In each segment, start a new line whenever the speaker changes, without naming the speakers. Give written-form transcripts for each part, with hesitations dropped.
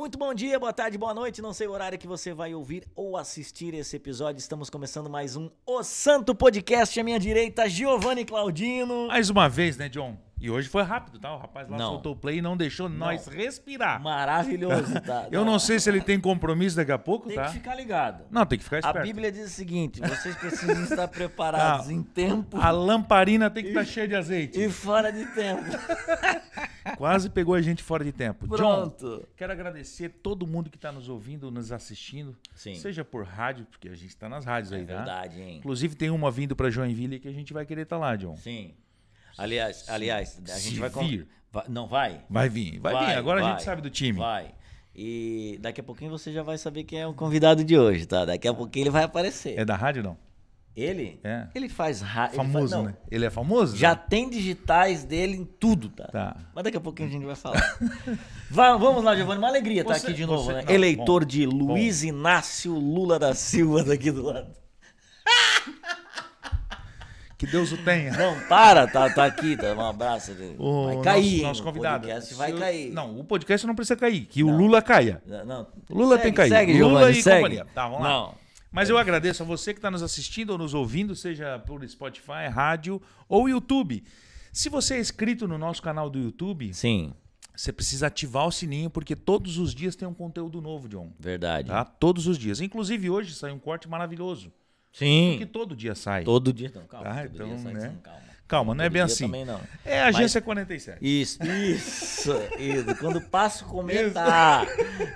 Muito bom dia, boa tarde, boa noite. Não sei o horário que você vai ouvir ou assistir esse episódio. Estamos começando mais um O Santo Podcast. À minha direita, Giovanni Claudino.
Mais uma vez, né, John? E hoje foi rápido, tá? O rapaz lá
Não.
soltou o play e não deixou nós respirar.
Maravilhoso, tá?
Eu não sei se ele tem compromisso daqui a pouco,
Tem
tá?
que ficar ligado.
Não, tem que ficar
A
esperto.
Bíblia diz o seguinte, vocês precisam estar preparados em tempo
A lamparina tem que estar cheia de azeite.
e fora de tempo.
Quase pegou a gente fora de tempo.
Pronto.
John, quero agradecer todo mundo que está nos ouvindo, nos assistindo.
Sim.
Seja por rádio, porque a gente está nas rádios aí, tá?
Verdade, hein?
Inclusive tem uma vindo para Joinville que a gente vai querer estar lá, John.
Sim. Aliás, a gente
Se
vai...
vir.
Não vai?
Vai vir. Agora a
vai,
gente sabe do time.
Vai. E daqui a pouquinho você já vai saber quem é o convidado de hoje, tá? Daqui a pouquinho ele vai aparecer.
É da rádio, não?
Ele?
É.
Ele faz rádio.
Famoso, né? Ele é famoso?
Já
né?
tem digitais dele em tudo, tá?
Tá.
Mas daqui a pouquinho a gente vai falar. Vamos lá, Giovanni. Uma alegria estar aqui de novo, né?
não,
Eleitor
bom,
de Luiz Inácio Lula da Silva daqui do lado.
Que Deus o tenha.
Não, para, tá aqui, tá? Um abraço. Vai cair,
nosso
hein?
convidado.
O podcast vai cair.
Não, o podcast não precisa cair, que o Lula caia.
Não.
O Lula tem que cair.
Segue,
Lula
Giovanni,
e
segue.
companhia. Tá, vamos lá.
Não.
Mas eu agradeço a você que está nos assistindo ou nos ouvindo, seja por Spotify, rádio ou YouTube. Se você é inscrito no nosso canal do YouTube,
Sim,
você precisa ativar o sininho, porque todos os dias tem um conteúdo novo, John.
verdade.
Tá? Todos os dias. Inclusive hoje saiu um corte maravilhoso.
Sim.
Porque todo dia sai.
Todo dia. Não, calma.
Tá,
todo
então,
dia sai
né?
assim, calma.
Calma, não é
Todo
bem
dia
assim.
também não.
É a Agência 47.
Isso. Quando passa o comentar.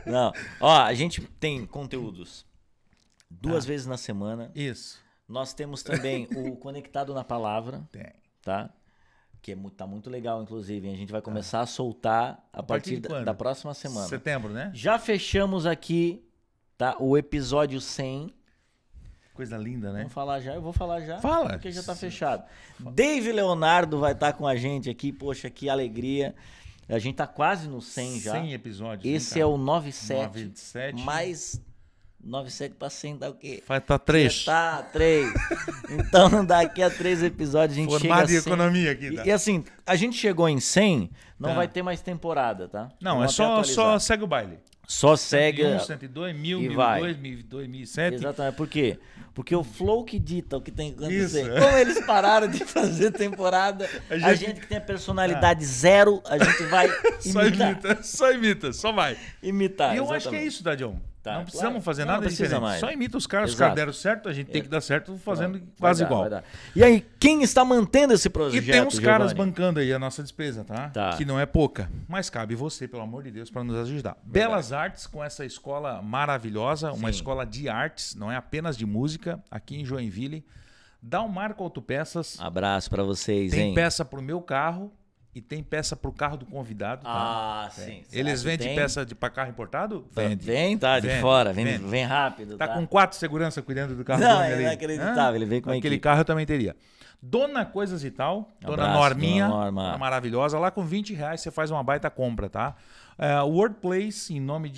Não. Ó, a gente tem conteúdos 2 vezes na semana.
Isso.
Nós temos também o Conectado na Palavra,
Tem.
tá? Que tá muito legal, inclusive. A gente vai começar a soltar a partir
de quando?
da próxima semana.
Setembro, né?
Já fechamos aqui, tá? O episódio 100.
Coisa linda, né?
Vamos falar já? Eu vou falar já.
Fala.
Porque já tá fechado. Dave Leonardo vai estar com a gente aqui. Poxa, que alegria. A gente tá quase no 100 já.
100 episódios.
Esse
né,
é
cara?
o 97.
97.
Mais 97 para 100 dá o quê?
Vai estar 3.
Tá, 3. Então, daqui a 3 episódios a gente
Formado
chega
em
a 100.
economia aqui, tá?
E assim, a gente chegou em 100, não
Tá.
vai ter mais temporada, tá?
Não,
Vamos
é
até
só
atualizar.
segue o baile.
Só segue.
101, 102, 1000,
e
1002, 1007.
Exatamente. Por quê? Porque o flow que dita o que tem que acontecer.
Isso.
Como eles pararam de fazer temporada, a gente que tem a personalidade zero, a gente vai
Só imita, só vai.
imitar.
E eu acho que é
exatamente.
isso, tá, John?
Tá,
não precisamos
claro.
fazer
Não,
nada
não precisa
diferente.
mais.
Só imita os caras, os
Exato.
caras deram certo, a gente tem que dar certo fazendo
Vai
quase
dar,
igual.
vai dar. E aí, quem está mantendo esse projeto,
E tem uns caras
Giovanni?
bancando aí a nossa despesa, tá?
Tá.
Que não é pouca. Mas cabe você, pelo amor de Deus, para nos ajudar. Belas Artes, com essa escola maravilhosa, uma
Sim.
escola de artes, não é apenas de música, aqui em Joinville. Dá um Marco Autopeças.
Abraço pra vocês,
Tem
hein?
peça pro meu carro e tem peça pro carro do convidado. Tá?
Ah, sim.
Eles
Será que
vendem
tem?
peça pra carro importado? Vende.
Vem, tá, de
Vende,
fora.
vende.
Vem rápido,
Tá
tá?
com 4 segurança cuidando do carro
Não,
dele
é
ali.
inacreditável, ele veio com a
Aquele
equipe.
carro eu também teria. Dona Coisas e Tal, Dona
Abraço,
Norminha,
Dona Norma.
dona maravilhosa. Lá com R$20 você faz uma baita compra, tá? Wordplace, em nome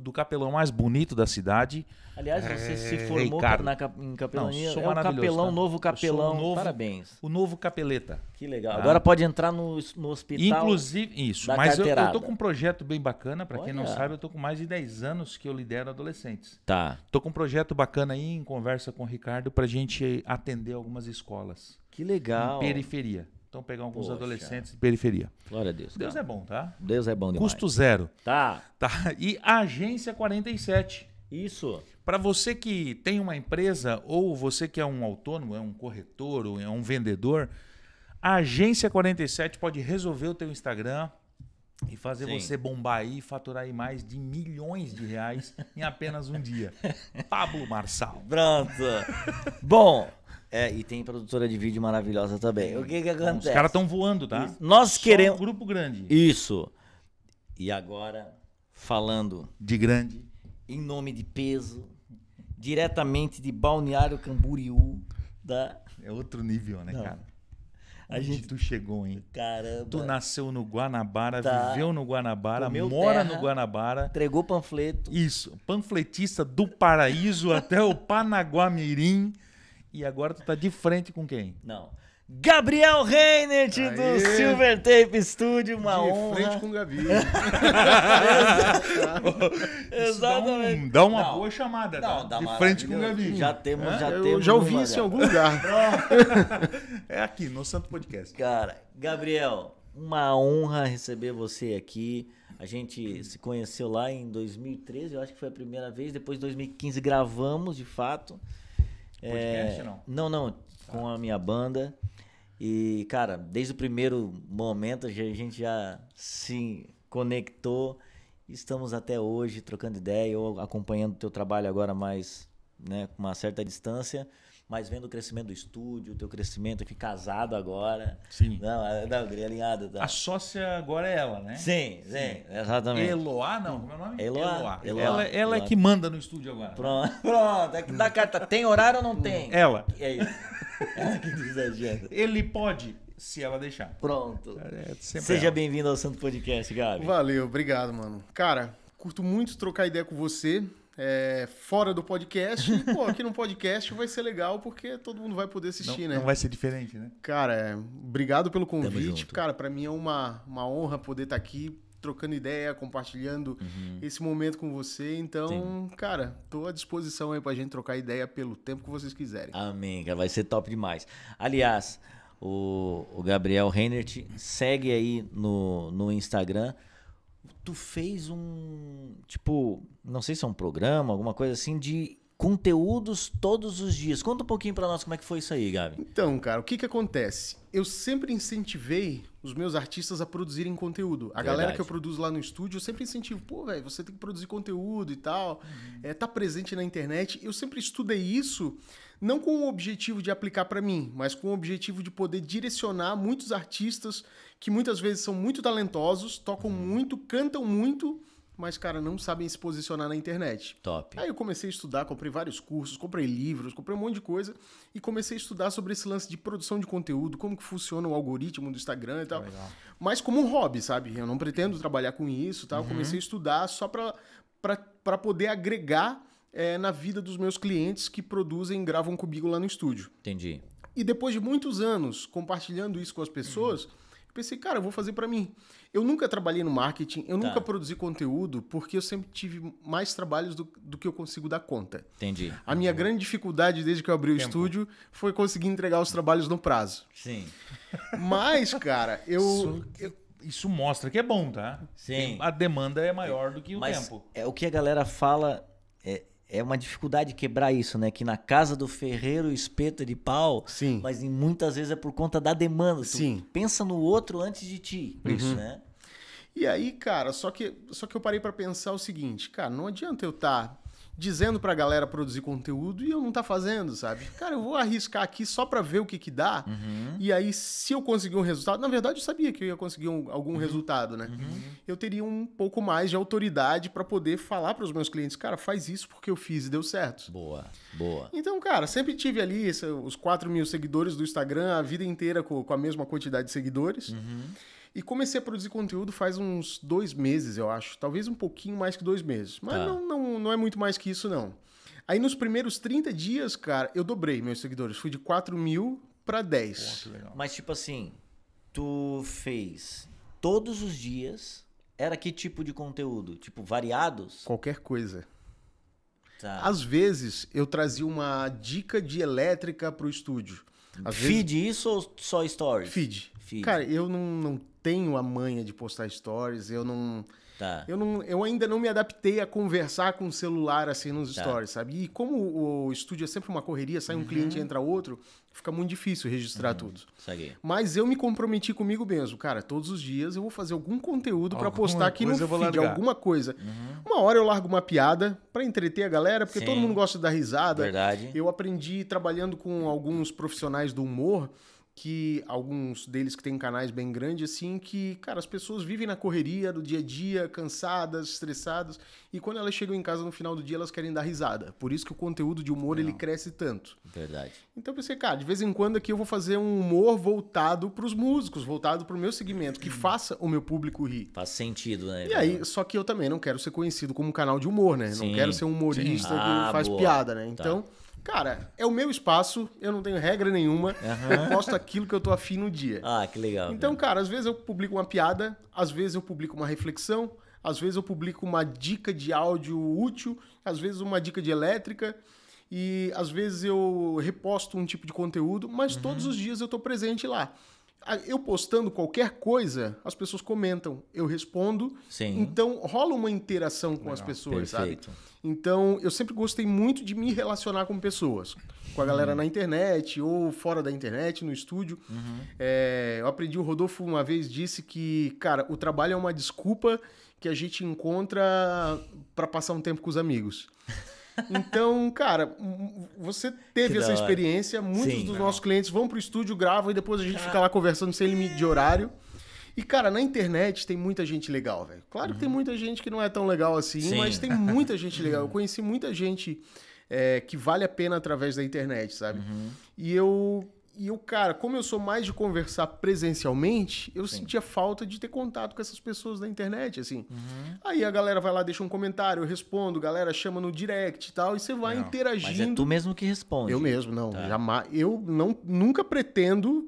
do capelão mais bonito da cidade.
Aliás, você se formou
Ricardo.
em capelania.
Não, sou
É o
maravilhoso,
capelão,
tá?
novo
Eu
capelão.
sou o novo-
Parabéns.
O novo Capeleta.
Que legal.
Tá.
Agora pode entrar no hospital.
Inclusive, isso.
da
Mas eu
carteirada.
tô com um projeto bem bacana. Pra quem não
Olha.
sabe, eu tô com mais de 10 anos que eu lidero adolescentes.
Tá.
Tô com um projeto bacana aí, em conversa com o Ricardo, pra gente atender algumas escolas.
Que legal.
Em periferia. Então, pegar alguns
Poxa.
adolescentes de periferia.
Glória a Deus.
Deus
cara.
é bom, tá?
Deus é bom demais.
Custo zero.
Tá.
Tá? E a Agência 47.
Isso.
Para você que tem uma empresa ou você que é um autônomo, é um corretor ou é um vendedor, a Agência 47 pode resolver o teu Instagram e fazer
Sim.
você bombar aí e faturar aí mais de milhões de reais em apenas um dia. Pablo Marçal.
Pronto. Bom, e tem produtora de vídeo maravilhosa também. O que acontece?
Os caras estão voando, tá?
Isso. Nós
Só
queremos...
um grupo grande.
Isso. E agora, falando
De grande.
em nome de peso, diretamente de Balneário Camboriú, da...
É outro nível, né,
Não.
cara?
A
Onde
gente...
tu chegou, hein?
Caramba.
Tu nasceu no Guanabara,
Tá.
viveu no Guanabara,
Comeu
mora
terra.
no Guanabara.
Entregou panfleto.
Isso, panfletista do paraíso até o Panaguamirim. E agora tu tá de frente com quem?
Não. Gabriel Reinert do
Aê.
Silver Tape Studio, uma
De
honra.
frente com o Gabi.
Exatamente.
Dá uma boa chamada,
Não,
tá?
dá
De frente com o
maravilhoso.
Gabi.
Já temos,
Eu já ouvi
uma
isso em
já.
algum lugar.
É aqui, no Santo Podcast.
Cara, Gabriel, uma honra receber você aqui. A gente se conheceu lá em 2013, eu acho que foi a primeira vez. Depois de 2015 gravamos, de fato.
Podcast, não?
Não, com a minha banda. E, cara, desde o primeiro momento a gente já se conectou. Estamos até hoje trocando ideia, eu acompanhando o teu trabalho agora mais, né, com uma certa distância, mas vendo o crescimento do estúdio, o teu crescimento, aqui casado agora.
Sim.
Não, alinhado. Tá.
A sócia agora é ela, né?
Sim, exatamente.
Eloá, não? Como é o nome?
Eloá.
Ela é que manda no estúdio agora.
Pronto. É que dá carta. Tem horário ou não tem?
Ela.
É isso. Ela que diz a agenda.
Ele pode, se ela deixar.
Pronto.
Sempre
Seja
ela.
bem-vindo ao Santo Podcast, Gabi.
Valeu, obrigado, mano. Cara, curto muito trocar ideia com você. Fora do podcast. E, pô, aqui no podcast vai ser legal porque todo mundo vai poder assistir, né?
Não vai ser diferente, né?
Cara, obrigado pelo
Tamo
convite.
junto.
Cara, pra mim é uma honra poder estar aqui trocando ideia, compartilhando esse momento com você. Então, cara, tô à disposição aí pra gente trocar ideia pelo tempo que vocês quiserem.
Amém, cara. Vai ser top demais. Aliás, o Gabriel Reinert segue aí no Instagram. Tu fez tipo, não sei se é um programa, alguma coisa assim, de conteúdos todos os dias. Conta um pouquinho pra nós como é que foi isso aí, Gabi.
Então, cara, o que que acontece? Eu sempre incentivei os meus artistas a produzirem conteúdo. A galera que eu produzo lá no estúdio, eu sempre incentivo. Pô, velho, você tem que produzir conteúdo e tal. Tá presente na internet. Eu sempre estudei isso, não com o objetivo de aplicar pra mim, mas com o objetivo de poder direcionar muitos artistas que muitas vezes são muito talentosos, tocam muito, cantam muito, mas, cara, não sabem se posicionar na internet.
Top.
Aí eu comecei a estudar, comprei vários cursos, comprei livros, comprei um monte de coisa e comecei a estudar sobre esse lance de produção de conteúdo, como que funciona o algoritmo do Instagram e tal.
Legal.
Mas como um hobby, sabe? Eu não pretendo trabalhar com isso e tal. Comecei a estudar só pra poder agregar na vida dos meus clientes que produzem e gravam comigo lá no estúdio.
Entendi.
E depois de muitos anos compartilhando isso com as pessoas, eu pensei, cara, eu vou fazer pra mim. Eu nunca trabalhei no marketing, eu nunca produzi conteúdo, porque eu sempre tive mais trabalhos do que eu consigo dar conta.
Entendi.
A minha grande dificuldade desde que eu abri o estúdio foi conseguir entregar os trabalhos no prazo.
Sim.
Mas, cara,
Isso mostra que é bom, tá?
Sim.
A demanda é maior do que o
Mas
tempo.
é o que a galera fala, é uma dificuldade quebrar isso, né? Que na casa do ferreiro o espeto é de pau,
Sim.
mas muitas vezes é por conta da demanda. Tu
Sim.
pensa no outro antes de ti, isso, né?
E aí, cara, só que eu parei pra pensar o seguinte, cara, não adianta eu estar dizendo pra galera produzir conteúdo e eu não tá fazendo, sabe? Cara, eu vou arriscar aqui só pra ver o que dá. E aí, se eu conseguir um resultado, na verdade eu sabia que eu ia conseguir algum resultado, né? Eu teria um pouco mais de autoridade pra poder falar pros meus clientes, cara, faz isso porque eu fiz e deu certo.
Boa.
Então, cara, sempre tive ali os 4.000 seguidores do Instagram, a vida inteira com a mesma quantidade de seguidores. E comecei a produzir conteúdo faz uns 2 meses, eu acho. Talvez um pouquinho mais que 2 meses. Mas não é muito mais que isso, não. Aí nos primeiros 30 dias, cara, eu dobrei meus seguidores. Fui de 4.000 para 10.
Que legal.
Mas tipo assim, tu fez todos os dias, era que tipo de conteúdo? Tipo, variados?
Qualquer coisa.
Tá.
Às vezes, eu trazia uma dica de elétrica pro estúdio. Às
Feed isso ou só stories?
Feed.
Feed.
Cara, eu não tenho a manha de postar stories,
Tá.
Eu ainda não me adaptei a conversar com o celular assim nos
Tá.
stories, sabe? E como o estúdio é sempre uma correria, sai um cliente e entra outro, fica muito difícil registrar tudo.
Saquei.
Mas eu me comprometi comigo mesmo. Cara, todos os dias eu vou fazer algum conteúdo pra
Alguma
postar aqui no
coisa eu vou
feed,
largar.
alguma coisa. Uma hora eu largo uma piada pra entreter a galera, porque
Sim.
todo mundo gosta de dar risada.
Verdade.
Eu aprendi trabalhando com alguns profissionais do humor, que alguns deles que têm canais bem grandes, assim, que, cara, as pessoas vivem na correria do dia a dia, cansadas, estressadas, e quando elas chegam em casa no final do dia, elas querem dar risada. Por isso que o conteúdo de humor, ele cresce tanto.
Verdade.
Então eu pensei, cara, de vez em quando aqui eu vou fazer um humor voltado pros músicos, voltado pro meu segmento, que faça o meu público rir.
Faz sentido, né?
E aí, só que eu também não quero ser conhecido como um canal de humor, né?
Sim.
Não quero ser um humorista
Sim. Ah,
que faz
boa.
piada, né?
Tá.
Então, Cara, é o meu espaço, eu não tenho regra nenhuma, eu posto aquilo que eu tô afim no dia.
Ah, que legal.
Então, cara, às vezes eu publico uma piada, às vezes eu publico uma reflexão, às vezes eu publico uma dica de áudio útil, às vezes uma dica de elétrica, e às vezes eu reposto um tipo de conteúdo, mas todos os dias eu tô presente lá. Eu postando qualquer coisa, as pessoas comentam, eu respondo,
Sim.
então rola uma interação com as pessoas,
Perfeito.
sabe? Então, eu sempre gostei muito de me relacionar com pessoas, com a galera na internet ou fora da internet, no estúdio. Eu aprendi, o Rodolfo uma vez disse que, cara, o trabalho é uma desculpa que a gente encontra para passar um tempo com os amigos. Então, cara, você teve essa experiência, muitos dos nossos clientes vão pro estúdio, gravam e depois a gente fica lá conversando sem limite de horário. E, cara, na internet tem muita gente legal, velho. Claro que tem muita gente que não é tão legal assim, mas tem muita gente legal. Eu conheci muita gente que vale a pena através da internet, sabe? E eu, cara, como eu sou mais de conversar presencialmente, eu sentia falta de ter contato com essas pessoas da internet, assim. Aí a galera vai lá, deixa um comentário, eu respondo, a galera chama no direct e tal, e você vai interagindo.
Mas é tu mesmo que responde.
Eu mesmo, não. Jamais. Eu nunca pretendo,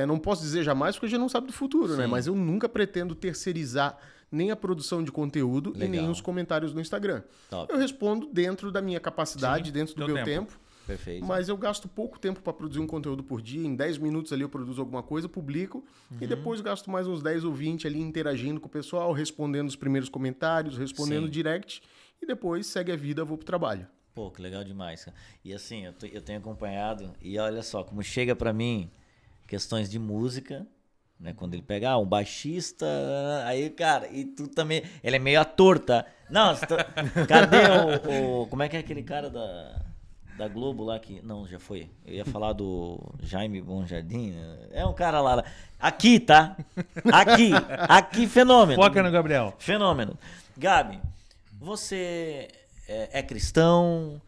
não posso dizer jamais, porque a gente não sabe do futuro, né? Mas eu nunca pretendo terceirizar nem a produção de conteúdo e nem os comentários no Instagram.
Top.
Eu respondo dentro da minha capacidade, dentro do meu tempo.
Perfeito.
Mas eu gasto pouco tempo para produzir um conteúdo por dia. Em 10 minutos ali eu produzo alguma coisa, publico. E depois gasto mais uns 10 ou 20 ali interagindo com o pessoal, respondendo os primeiros comentários, respondendo direct. E depois segue a vida, vou pro trabalho.
Pô, que legal demais, cara. E assim, eu tenho acompanhado, e olha só, como chega pra mim questões de música, né? Quando ele pega um baixista, aí, cara, e tu também, ele é meio ator, tá? Não, cadê o como é que é aquele cara da Globo lá que... Não, já foi. Eu ia falar do Jaime Bom Jardim. É um cara lá. Aqui, tá? Aqui, fenômeno.
Foca no Gabriel.
Fenômeno. Gabi, você é cristão?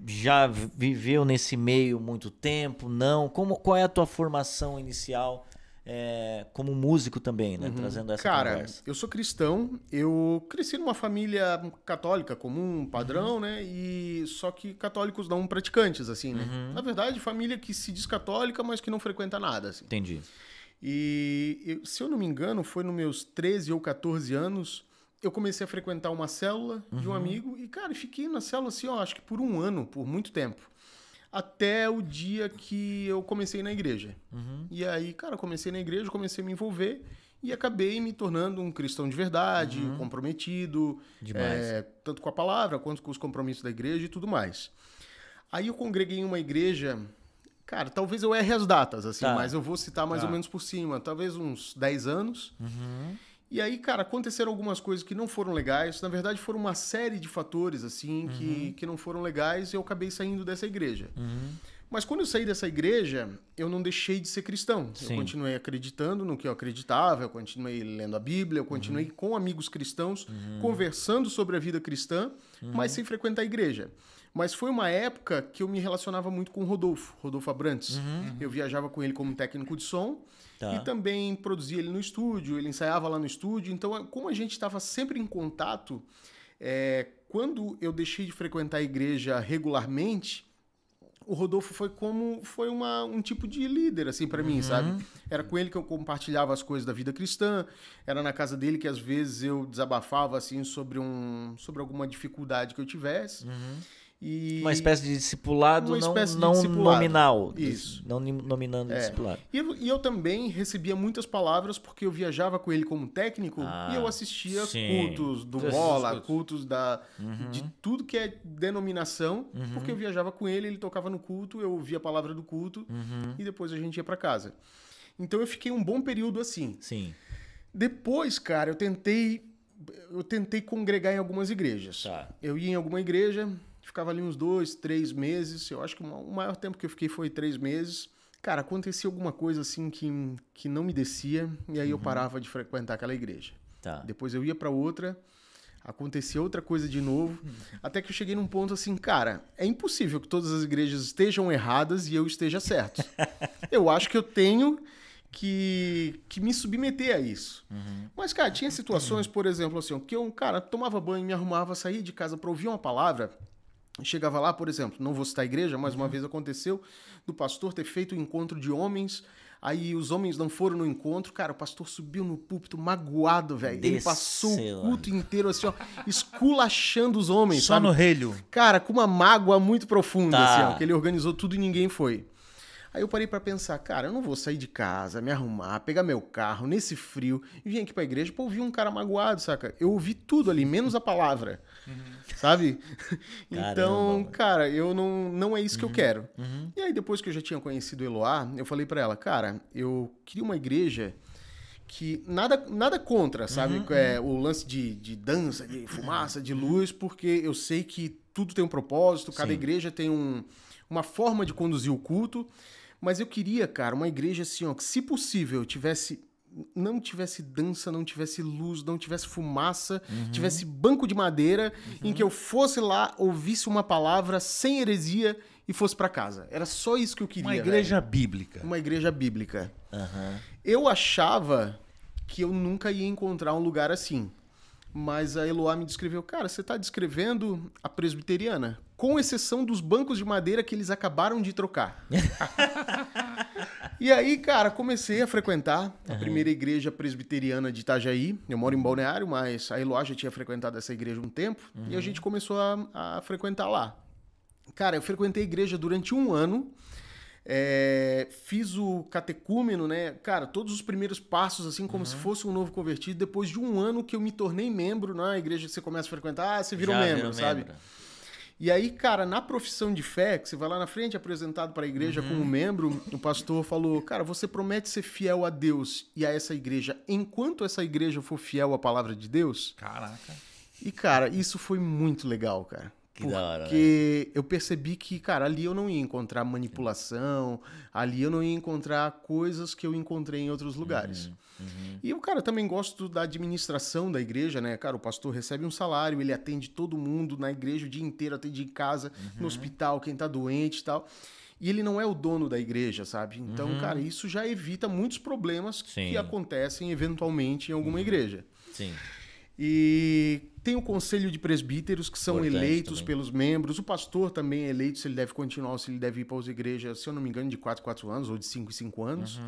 Já viveu nesse meio muito tempo? Não? Qual é a tua formação inicial como músico também, né? Trazendo essa conversa.
Cara, eu sou cristão, eu cresci numa família católica comum, padrão, né? E só que católicos não praticantes, assim, né? Na verdade, família que se diz católica, mas que não frequenta nada, assim.
Entendi.
E se eu não me engano, foi nos meus 13 ou 14 anos, eu comecei a frequentar uma célula de um amigo e, cara, fiquei na célula assim, ó, acho que por um ano, por muito tempo. Até o dia que eu comecei na igreja. E aí, cara, comecei na igreja, comecei a me envolver e acabei me tornando um cristão de verdade, comprometido, tanto com a palavra quanto com os compromissos da igreja e tudo mais. Aí eu congreguei em uma igreja, cara, talvez eu erre as datas, assim, mas eu vou citar mais ou menos por cima, talvez uns 10 anos. E aí, cara, aconteceram algumas coisas que não foram legais. Na verdade, foram uma série de fatores, assim, que não foram legais e eu acabei saindo dessa igreja. Mas quando eu saí dessa igreja, eu não deixei de ser cristão.
Sim.
Eu continuei acreditando no que eu acreditava, eu continuei lendo a Bíblia, eu continuei com amigos cristãos, conversando sobre a vida cristã, mas sem frequentar a igreja. Mas foi uma época que eu me relacionava muito com o Rodolfo Abrantes. Eu viajava com ele como técnico de som. E também produzia ele no estúdio, ele ensaiava lá no estúdio. Então, como a gente estava sempre em contato, quando eu deixei de frequentar a igreja regularmente, o Rodolfo foi um tipo de líder, assim, para mim, sabe? Era com ele que eu compartilhava as coisas da vida cristã, era na casa dele que às vezes eu desabafava, assim, sobre alguma dificuldade que eu tivesse. E
uma espécie de discipulado, não nominal. Isso. Não nominando discipulado.
E eu também recebia muitas palavras porque eu viajava com ele como técnico e eu assistia cultos do Bola, cultos de tudo que é denominação, porque eu viajava com ele, ele tocava no culto, eu ouvia a palavra do culto e depois a gente ia para casa. Então eu fiquei um bom período assim.
Sim.
Depois, cara, eu tentei congregar em algumas igrejas. Eu ia em alguma igreja, ficava ali uns 2, 3 meses. Eu acho que o maior tempo que eu fiquei foi 3 meses. Cara, acontecia alguma coisa assim que não me descia. E aí eu parava de frequentar aquela igreja. Depois eu ia para outra. Acontecia outra coisa de novo. Até que eu cheguei num ponto assim, cara, é impossível que todas as igrejas estejam erradas e eu esteja certo. Eu acho que eu tenho que me submeter a isso. Mas, cara, tinha situações, por exemplo, assim, que eu, cara, tomava banho, me arrumava, saía de casa para ouvir uma palavra. chegava lá, por exemplo, não vou citar a igreja, mas uma vez aconteceu do pastor ter feito um encontro de homens, aí os homens não foram no encontro, cara, o pastor subiu no púlpito magoado, velho. Ele passou o culto inteiro assim, ó, esculachando os homens,
Só
sabe?
no relho.
Cara, com uma mágoa muito profunda, assim, ó, que ele organizou tudo e ninguém foi. Aí eu parei pra pensar, cara, eu não vou sair de casa, me arrumar, pegar meu carro nesse frio e vir aqui pra igreja pra ouvir um cara magoado, saca? Eu ouvi tudo ali, menos a palavra, sabe? Então, cara, eu não é isso que eu quero. E aí, depois que eu já tinha conhecido o Eloá, eu falei pra ela, cara, eu queria uma igreja que nada contra, sabe? O lance de dança, de fumaça, de luz, porque eu sei que tudo tem um propósito, cada igreja tem uma forma de conduzir o culto. Mas eu queria, cara, uma igreja assim, ó, que se possível não tivesse dança, não tivesse luz, não tivesse fumaça, tivesse banco de madeira, em que eu fosse lá, ouvisse uma palavra sem heresia e fosse pra casa. Era só isso que eu queria.
Uma igreja bíblica.
Uma igreja bíblica. Eu achava que eu nunca ia encontrar um lugar assim. Mas a Eloá me descreveu, cara, você tá descrevendo a presbiteriana, com exceção dos bancos de madeira que eles acabaram de trocar. E aí, cara, comecei a frequentar a primeira igreja presbiteriana de Itajaí. Eu moro em Balneário, mas a Eloá já tinha frequentado essa igreja há um tempo, e a gente começou a frequentar lá. Cara, eu frequentei a igreja durante 1 ano, fiz o catecúmeno, né? Cara, todos os primeiros passos, assim, como se fosse um novo convertido. Depois de 1 ano que eu me tornei membro na igreja que você começa a frequentar, você virou membro, sabe? E aí, cara, na profissão de fé, que você vai lá na frente, apresentado para a igreja como membro, o pastor falou, cara, você promete ser fiel a Deus e a essa igreja enquanto essa igreja for fiel à palavra de Deus?
Caraca.
E, cara, isso foi muito legal, cara.
Que da hora,
porque eu percebi que, cara, ali eu não ia encontrar manipulação, ali eu não ia encontrar coisas que eu encontrei em outros lugares. E eu, cara, também gosto da administração da igreja, né? Cara, o pastor recebe um salário, ele atende todo mundo na igreja o dia inteiro, atende em casa, no hospital, quem tá doente e tal. E ele não é o dono da igreja, sabe? Então, cara, isso já evita muitos problemas que acontecem eventualmente em alguma igreja.
Sim.
E tem o conselho de presbíteros, que são
Importante
eleitos
também.
pelos membros. O pastor também é eleito, se ele deve continuar ou se ele deve ir para as igrejas, se eu não me engano, de 4 em 4 anos ou de 5 em 5 anos.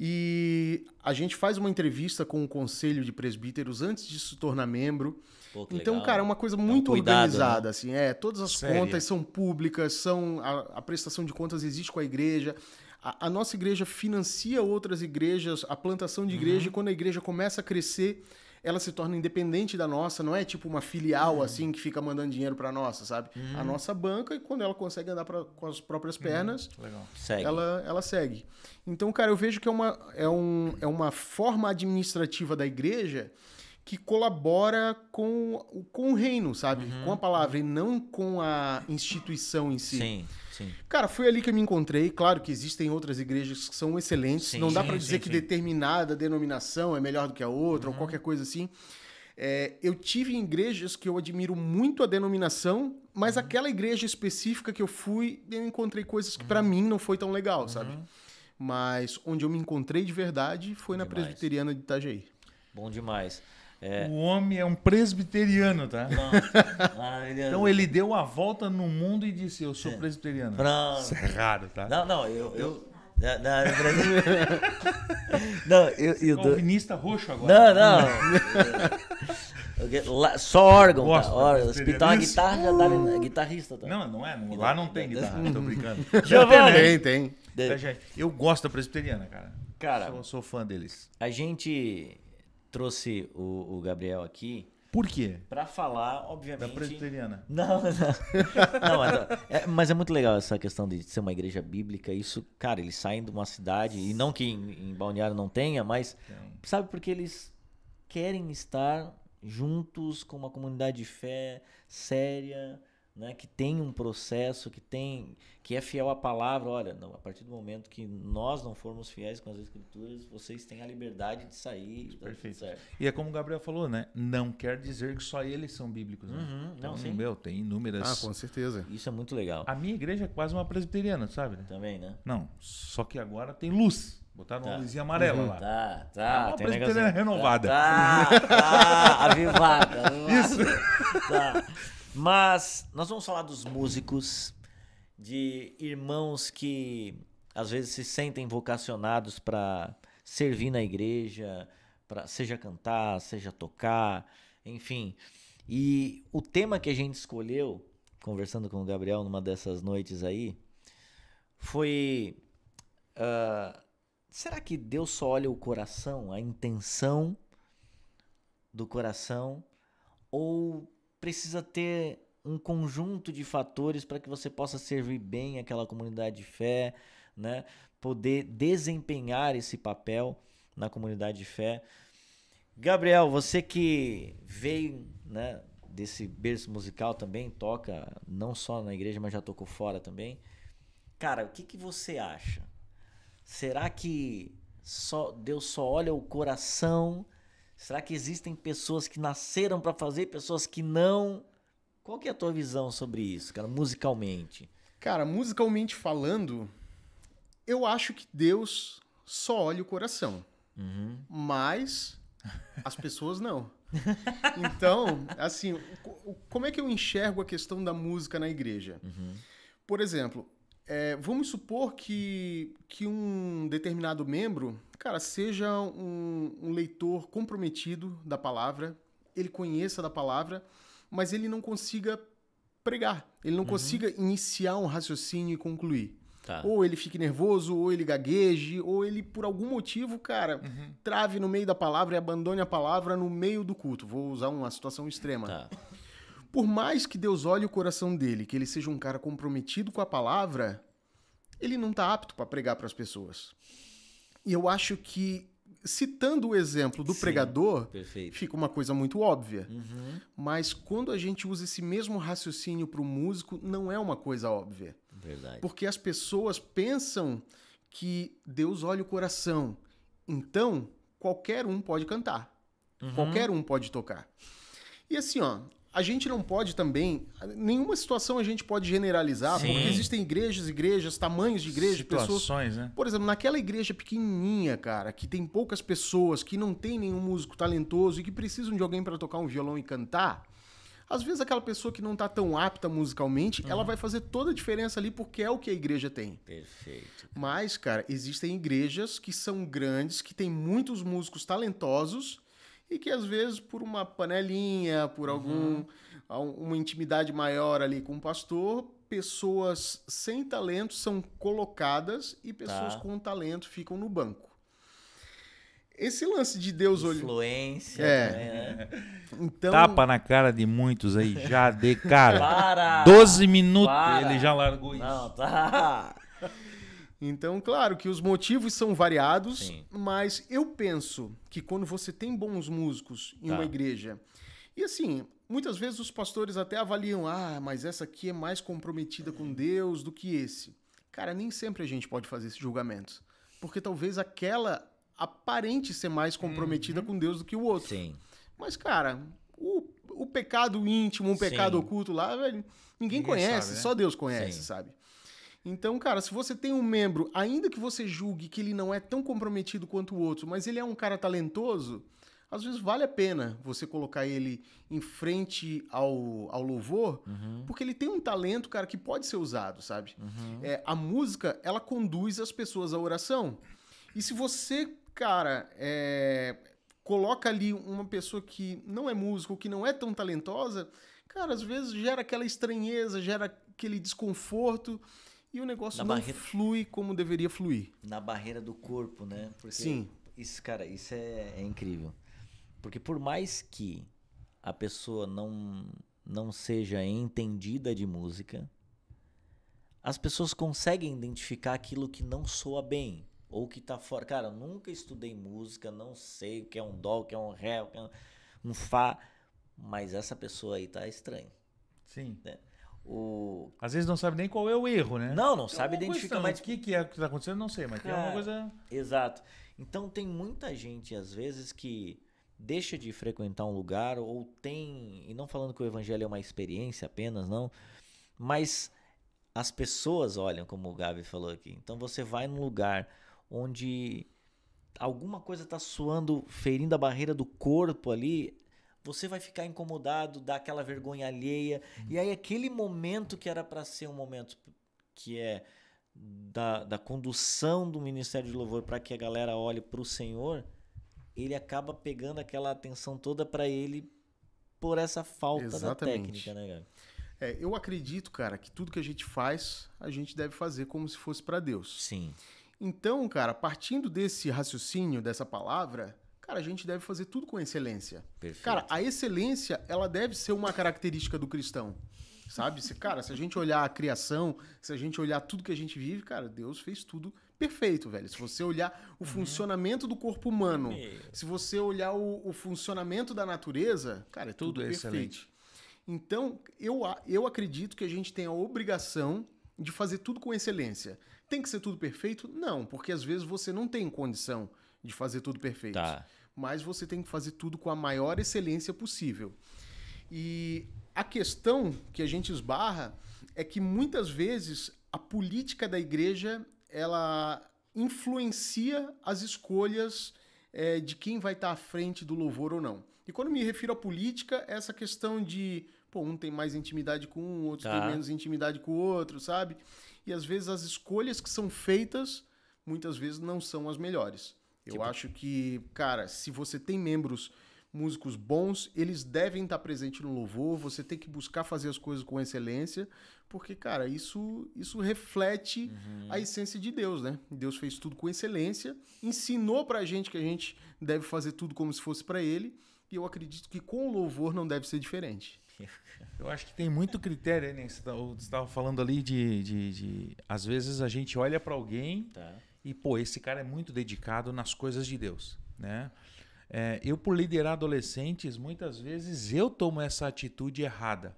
E a gente faz uma entrevista com o conselho de presbíteros antes de se tornar membro.
Pô, que
Então,
legal.
cara, é uma coisa muito
cuidado,
organizada,
né?
assim. Todas as
Séria.
contas são públicas, a prestação de contas existe com a igreja. A nossa igreja financia outras igrejas, a plantação de igreja, e quando a igreja começa a crescer, ela se torna independente da nossa, não é tipo uma filial assim que fica mandando dinheiro para nossa, sabe? A nossa banca, e quando ela consegue andar com as próprias pernas,
Legal.
Segue.
ela segue. Então, cara, eu vejo que é uma forma administrativa da igreja que colabora com o reino, sabe? Com a palavra e não com a instituição em si.
Sim, sim.
Cara, foi ali que eu me encontrei. Claro que existem outras igrejas que são excelentes.
Sim,
não dá
sim,
para dizer
sim,
que
sim.
determinada denominação é melhor do que a outra ou qualquer coisa assim. Eu tive em igrejas que eu admiro muito a denominação, mas aquela igreja específica que eu fui, eu encontrei coisas que para mim não foi tão legal, sabe? Mas onde eu me encontrei de verdade foi na
Demais.
presbiteriana de Itajaí.
Bom demais.
O homem é um presbiteriano, tá? Então ele deu a volta no mundo e disse, eu sou presbiteriano.
Pronto.
Isso é raro, tá?
Não, eu
Calvinista roxo agora.
Só órgão,
Gosto,
tá? Órgão.
né?
Se pintar uma guitarra, já dá guitarrista, tá?
Não é. Lá não tem guitarra, tô brincando.
Giovanni!
Tem.
Tá, gente? Eu gosto da presbiteriana, cara.
Cara,
Eu sou fã deles.
a gente trouxe o Gabriel aqui
Por quê?
pra falar,
Da
obviamente...
presbiteriana.
Não, mas é muito legal essa questão de ser uma igreja bíblica. Isso, cara, eles saem de uma cidade, e não que em Balneário não tenha, mas sabe porque eles querem estar juntos com uma comunidade de fé séria, né, que tem um processo, que é fiel à palavra. Olha, não, a partir do momento que nós não formos fiéis com as escrituras, vocês têm a liberdade de sair.
Perfeito.
Certo.
E é como o Gabriel falou, né? Não quer dizer que só eles são bíblicos. Né?
Não,
Então,
sim.
tem inúmeras...
Com certeza.
Isso é muito legal.
A minha igreja é quase uma presbiteriana, sabe?
Também, né?
Não, só que agora tem luz. Botaram uma
Tá.
luzinha amarela lá.
Tá.
Uma
tem
presbiteriana
negocinho.
renovada.
Tá, avivada.
Isso.
Tá. Mas nós vamos falar dos músicos, de irmãos que às vezes se sentem vocacionados para servir na igreja, para seja cantar, seja tocar, enfim. E o tema que a gente escolheu, conversando com o Gabriel numa dessas noites aí, foi... será que Deus só olha o coração, a intenção do coração, ou precisa ter um conjunto de fatores para que você possa servir bem aquela comunidade de fé, né? Poder desempenhar esse papel na comunidade de fé? Gabriel, você que veio, né, desse berço musical também, toca não só na igreja, mas já tocou fora também. Cara, o que você acha? Será que Deus só olha o coração? Será que existem pessoas que nasceram para fazer, pessoas que não? Qual que é a tua visão sobre isso, cara, musicalmente?
Cara, musicalmente falando, eu acho que Deus só olha o coração. Mas as pessoas não. Então, assim, como é que eu enxergo a questão da música na igreja? Por exemplo, vamos supor que um determinado membro, cara, seja um leitor comprometido da palavra, ele conheça da palavra, mas ele não consiga pregar, ele não consiga iniciar um raciocínio e concluir.
Tá.
Ou ele fique nervoso, ou ele gagueje, ou ele, por algum motivo, cara, trave no meio da palavra e abandone a palavra no meio do culto. Vou usar uma situação extrema.
Tá.
Por mais que Deus olhe o coração dele, que ele seja um cara comprometido com a palavra, ele não está apto para pregar para as pessoas. E eu acho que, citando o exemplo do pregador,
perfeito.
fica uma coisa muito óbvia. Mas quando a gente usa esse mesmo raciocínio para o músico, não é uma coisa óbvia.
Verdade.
Porque as pessoas pensam que Deus olha o coração. Então, qualquer um pode cantar. Qualquer um pode tocar. E assim, ó, a gente não pode também... Nenhuma situação a gente pode generalizar,
Sim.
porque existem igrejas, tamanhos de igreja,
Situações,
pessoas...
né?
Por exemplo, naquela igreja pequenininha, cara, que tem poucas pessoas, que não tem nenhum músico talentoso e que precisam de alguém para tocar um violão e cantar, às vezes aquela pessoa que não tá tão apta musicalmente, ela vai fazer toda a diferença ali porque é o que a igreja tem.
Perfeito.
Mas, cara, existem igrejas que são grandes, que tem muitos músicos talentosos e que às vezes por uma panelinha, por uma intimidade maior ali com o pastor, pessoas sem talento são colocadas e pessoas com talento ficam no banco. Esse lance de Deus olhar...
Influência.
É.
Também, né?
Então,
Tapa na cara de muitos aí, já de cara.
Para!
12 minutos
Para.
ele já largou isso.
Não, tá.
Então, claro que os motivos são variados,
Sim.
mas eu penso que quando você tem bons músicos em uma igreja, e assim, muitas vezes os pastores até avaliam, mas essa aqui é mais comprometida com Deus do que esse. Cara, nem sempre a gente pode fazer esse julgamento, porque talvez aquela aparente ser mais comprometida com Deus do que o outro.
Sim.
Mas, cara, o pecado íntimo, o pecado
Sim.
oculto lá, velho, ninguém
Ninguém
conhece,
sabe, né?
só Deus conhece,
Sim.
sabe? Então, cara, se você tem um membro, ainda que você julgue que ele não é tão comprometido quanto o outro, mas ele é um cara talentoso, às vezes vale a pena você colocar ele em frente ao louvor, porque ele tem um talento, cara, que pode ser usado, sabe? A música, ela conduz as pessoas à oração. E se você, cara, coloca ali uma pessoa que não é músico, que não é tão talentosa, cara, às vezes gera aquela estranheza, gera aquele desconforto e o negócio não flui como deveria fluir.
Na barreira do corpo, né? Porque
Sim.
Isso, cara, isso é incrível. Porque por mais que a pessoa não seja entendida de música, as pessoas conseguem identificar aquilo que não soa bem. Ou que tá fora. Cara, eu nunca estudei música, não sei o que é um dó, o que é um ré, o que é um fá. Mas essa pessoa aí tá estranha.
Sim.
Né?
Às vezes não sabe nem qual é o erro, né?
Não sabe identificar.
Mas o que é que tá acontecendo, não sei, mas tem alguma coisa...
Exato. Então tem muita gente, às vezes, que deixa de frequentar um lugar ou tem... E não falando que o evangelho é uma experiência apenas, não. Mas as pessoas olham, como o Gabi falou aqui. Então você vai num lugar onde alguma coisa está suando, ferindo a barreira do corpo ali, você vai ficar incomodado, dá aquela vergonha alheia. E aí aquele momento que era para ser um momento que é da condução do Ministério de Louvor para que a galera olhe para o Senhor, ele acaba pegando aquela atenção toda para ele por essa falta da técnica, né, cara?
Eu acredito, cara, que tudo que a gente faz, a gente deve fazer como se fosse para Deus.
Sim.
Então, cara, partindo desse raciocínio, dessa palavra, cara, a gente deve fazer tudo com excelência.
Perfeito.
Cara, a excelência, ela deve ser uma característica do cristão. Sabe? Cara, se a gente olhar a criação, se a gente olhar tudo que a gente vive, cara, Deus fez tudo perfeito, velho. Se você olhar o funcionamento do corpo humano, se você olhar o funcionamento da natureza, cara, é tudo perfeito. Excelente. Então, eu acredito que a gente tem a obrigação de fazer tudo com excelência. Tem que ser tudo perfeito? Não, porque às vezes você não tem condição de fazer tudo perfeito.
Tá.
Mas você tem que fazer tudo com a maior excelência possível. E a questão que a gente esbarra é que muitas vezes a política da igreja ela influencia as escolhas de quem vai estar à frente do louvor ou não. E quando me refiro à política, é essa questão de um tem mais intimidade com um, outro tem menos intimidade com o outro, sabe? E às vezes as escolhas que são feitas, muitas vezes não são as melhores. Eu acho que, cara, se você tem músicos bons, eles devem estar presentes no louvor, você tem que buscar fazer as coisas com excelência, porque, cara, isso reflete a essência de Deus, né? Deus fez tudo com excelência, ensinou pra gente que a gente deve fazer tudo como se fosse pra ele, e eu acredito que com o louvor não deve ser diferente.
Eu acho que tem muito critério, né? Você estava falando ali de às vezes a gente olha para alguém e, esse cara é muito dedicado nas coisas de Deus, né? Eu, por liderar adolescentes, muitas vezes eu tomo essa atitude errada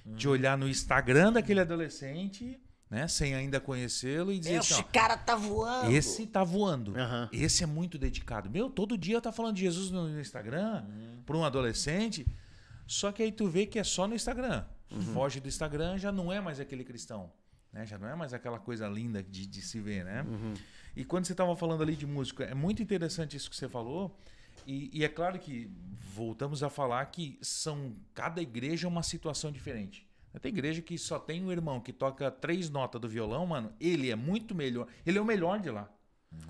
de olhar no Instagram daquele adolescente, né, sem ainda conhecê-lo e dizer assim,
esse cara tá voando.
Esse tá voando. Esse é muito dedicado. Todo dia tá falando de Jesus no Instagram para um adolescente, só que aí tu vê que é só no Instagram. Foge do Instagram, já não é mais aquele cristão, né? Já não é mais aquela coisa linda de se ver, né? E quando você estava falando ali de música, é muito interessante isso que você falou. E é claro que voltamos a falar que cada igreja é uma situação diferente. Tem igreja que só tem um irmão que toca 3 notas do violão, mano, ele é muito melhor. Ele é o melhor de lá.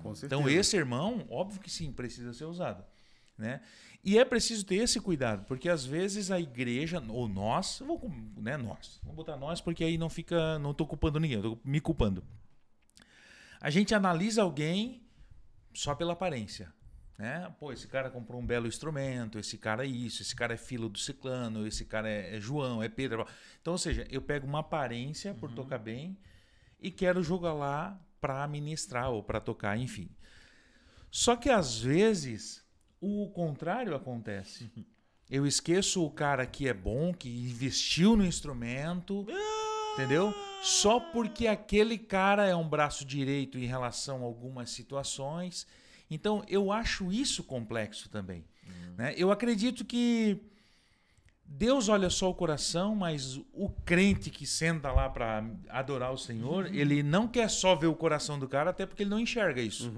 Com certeza.
Então esse irmão, óbvio que sim, precisa ser usado, né? E é preciso ter esse cuidado, porque às vezes a igreja, ou nós, vamos botar nós, porque aí não estou culpando ninguém, eu estou me culpando. A gente analisa alguém só pela aparência. Né? Esse cara comprou um belo instrumento, esse cara é isso, esse cara é filho do ciclano, esse cara é João, é Pedro. Então, ou seja, eu pego uma aparência por tocar bem e quero jogar lá para ministrar ou para tocar, enfim. Só que às vezes o contrário acontece. Eu esqueço o cara que é bom, que investiu no instrumento, entendeu? Só porque aquele cara é um braço direito em relação a algumas situações. Então, eu acho isso complexo também. Né? Eu acredito que Deus olha só o coração, mas o crente que senta lá para adorar o Senhor, ele não quer só ver o coração do cara, até porque ele não enxerga isso.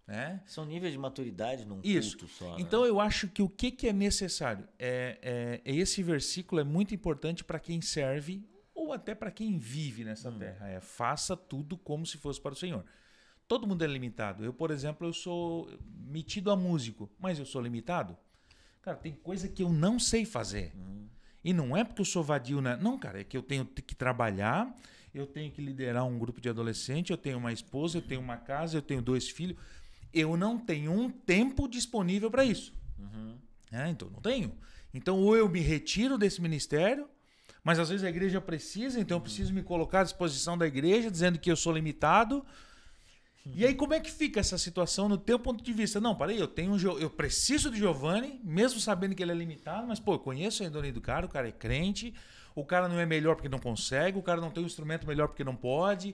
Né?
São níveis de maturidade num culto só. Né?
Então, eu acho que o que é necessário? Esse versículo é muito importante para quem serve ou até para quem vive nessa terra. Faça tudo como se fosse para o Senhor. Todo mundo é limitado. Eu, por exemplo, eu sou metido a músico, mas eu sou limitado. Cara, tem coisa que eu não sei fazer. E não é porque eu sou vadio, né? Não, cara, é que eu tenho que trabalhar, eu tenho que liderar um grupo de adolescentes, eu tenho uma esposa, eu tenho uma casa, eu tenho 2 filhos. Eu não tenho um tempo disponível para isso. Então, não tenho. Então, ou eu me retiro desse ministério, mas às vezes a igreja precisa, então eu preciso me colocar à disposição da igreja, dizendo que eu sou limitado. E aí, como é que fica essa situação no teu ponto de vista? Não, peraí, eu preciso de Giovanni, mesmo sabendo que ele é limitado, mas, eu conheço a índole do cara, o cara é crente, o cara não é melhor porque não consegue, o cara não tem um instrumento melhor porque não pode.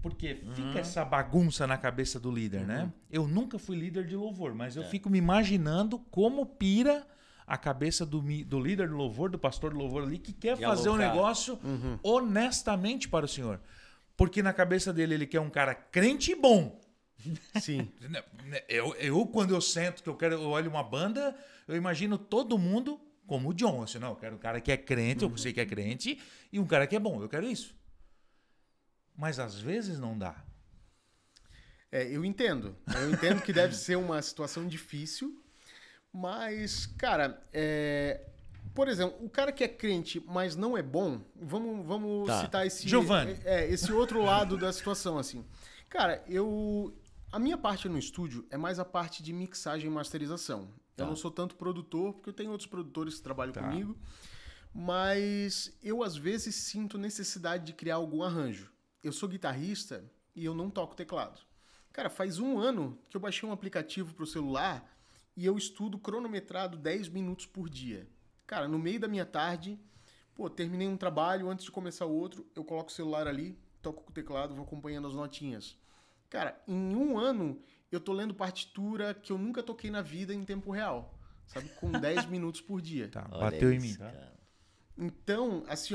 Porque fica essa bagunça na cabeça do líder, né? Eu nunca fui líder de louvor, mas eu fico me imaginando como pira a cabeça do líder do louvor, do pastor do louvor ali, que quer fazer um negócio honestamente para o Senhor. Porque na cabeça dele ele quer um cara crente e bom.
Sim.
Quando eu sento, que eu olho uma banda, eu imagino todo mundo como o John. Assim, não, eu quero um cara que é crente, eu sei que é crente, e um cara que é bom, eu quero isso. Mas às vezes não dá.
Eu entendo. Eu entendo que deve ser uma situação difícil, mas, cara, por exemplo, o cara que é crente, mas não é bom, vamos citar
Giovanni.
Esse outro lado da situação, assim. Cara, a minha parte no estúdio é mais a parte de mixagem e masterização. Eu não sou tanto produtor, porque eu tenho outros produtores que trabalham comigo, mas eu, às vezes, sinto necessidade de criar algum arranjo. Eu sou guitarrista e eu não toco teclado. Cara, faz 1 ano que eu baixei um aplicativo para o celular e eu estudo cronometrado 10 minutos por dia. Cara, no meio da minha tarde, terminei um trabalho, antes de começar outro, eu coloco o celular ali, toco com o teclado, vou acompanhando as notinhas. Cara, em 1 ano, eu tô lendo partitura que eu nunca toquei na vida em tempo real, sabe? Com 10 minutos por dia.
Tá, bateu em mim, tá?
Então, assim,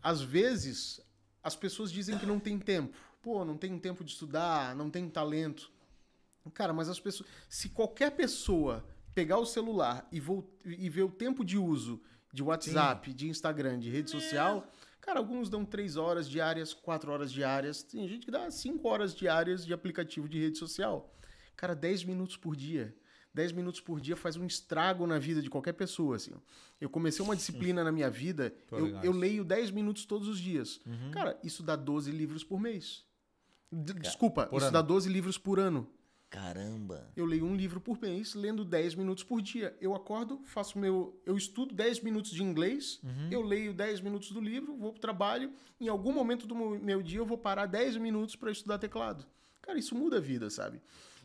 às vezes, as pessoas dizem que não tem tempo. Não tem tempo de estudar, não tem talento. Cara, mas as pessoas... Se qualquer pessoa pegar o celular e ver o tempo de uso de WhatsApp, de Instagram, de rede social... Cara, alguns dão 3 horas diárias, 4 horas diárias. Tem gente que dá 5 horas diárias de aplicativo de rede social. Cara, 10 minutos por dia. 10 minutos por dia faz um estrago na vida de qualquer pessoa, assim. Eu comecei uma disciplina na minha vida, eu leio 10 minutos todos os dias. Cara, isso dá 12 livros por mês. Desculpa, isso dá 12 livros por ano.
Caramba!
Eu leio 1 livro por mês, lendo 10 minutos por dia. Eu acordo, eu estudo 10 minutos de inglês, eu leio 10 minutos do livro, vou pro trabalho, em algum momento do meu dia eu vou parar 10 minutos para estudar teclado. Cara, isso muda a vida, sabe?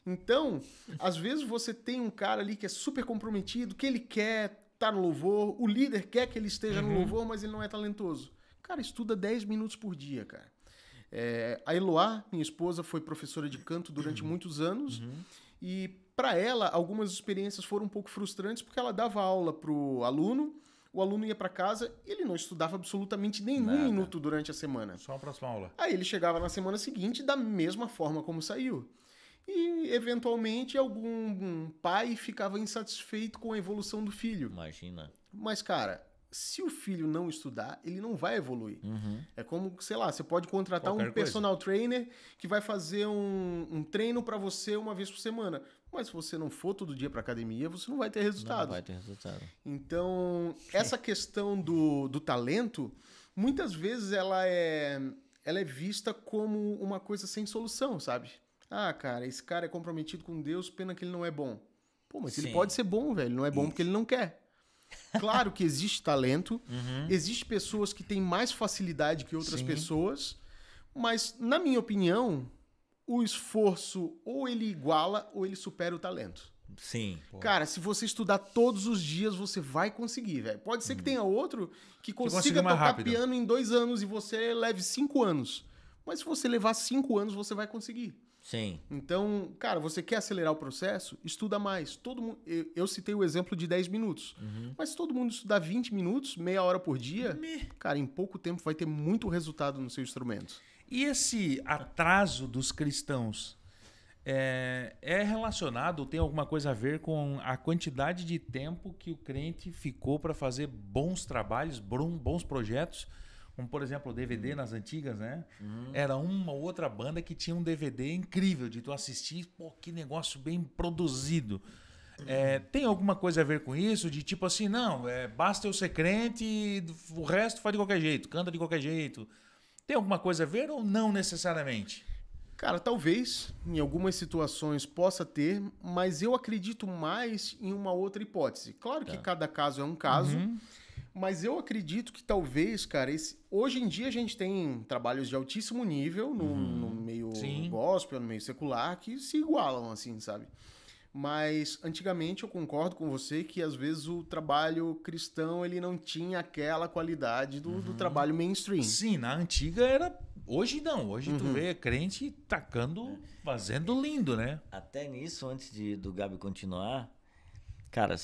Então, às vezes você tem um cara ali que é super comprometido, que ele quer estar no louvor, o líder quer que ele esteja no louvor, mas ele não é talentoso. Cara, estuda 10 minutos por dia, cara. A Eloá, minha esposa, foi professora de canto durante muitos anos e para ela algumas experiências foram um pouco frustrantes porque ela dava aula pro aluno, o aluno ia para casa e ele não estudava absolutamente nenhum minuto durante a semana.
Só a próxima aula.
Aí ele chegava na semana seguinte da mesma forma como saiu. E, eventualmente, algum pai ficava insatisfeito com a evolução do filho.
Imagina.
Mas, cara... Se o filho não estudar, ele não vai evoluir. É como, sei lá, você pode contratar um personal trainer que vai fazer um treino para você uma vez por semana. Mas se você não for todo dia para academia, você não vai ter resultado.
Não vai ter resultado.
Então, essa questão do talento, muitas vezes ela é vista como uma coisa sem solução, sabe? Ah, cara, esse cara é comprometido com Deus, pena que ele não é bom. Mas ele pode ser bom, velho. Não é bom porque ele não quer. Claro que existe talento, existe pessoas que têm mais facilidade que outras pessoas, mas, na minha opinião, o esforço ou ele iguala ou ele supera o talento.
Sim.
Cara, se você estudar todos os dias, você vai conseguir, velho. Pode ser que tenha outro que consiga tocar piano em 2 anos e você leve 5 anos. Mas se você levar 5 anos, você vai conseguir.
Sim.
Então, cara, você quer acelerar o processo? Estuda mais. Todo mundo, eu citei o exemplo de 10 minutos. Mas se todo mundo estudar 20 minutos, meia hora por dia, cara, em pouco tempo vai ter muito resultado no seu instrumento.
E esse atraso dos cristãos é relacionado, tem alguma coisa a ver com a quantidade de tempo que o crente ficou para fazer bons trabalhos, bons projetos? Como, por exemplo, o DVD nas antigas, né? Era uma ou outra banda que tinha um DVD incrível de tu assistir. Pô, que negócio bem produzido. Tem alguma coisa a ver com isso? De tipo assim, não, basta eu ser crente e o resto faz de qualquer jeito, canta de qualquer jeito. Tem alguma coisa a ver ou não necessariamente?
Cara, talvez em algumas situações possa ter, mas eu acredito mais em uma outra hipótese. Claro que cada caso é um caso, mas eu acredito que talvez, cara, hoje em dia a gente tem trabalhos de altíssimo nível no meio gospel, no meio secular, que se igualam, assim, sabe? Mas antigamente eu concordo com você que às vezes o trabalho cristão ele não tinha aquela qualidade do trabalho mainstream.
Sim, na antiga era... Hoje não, hoje tu vê crente tacando, fazendo lindo, né?
Até nisso, antes do Gabi continuar, cara,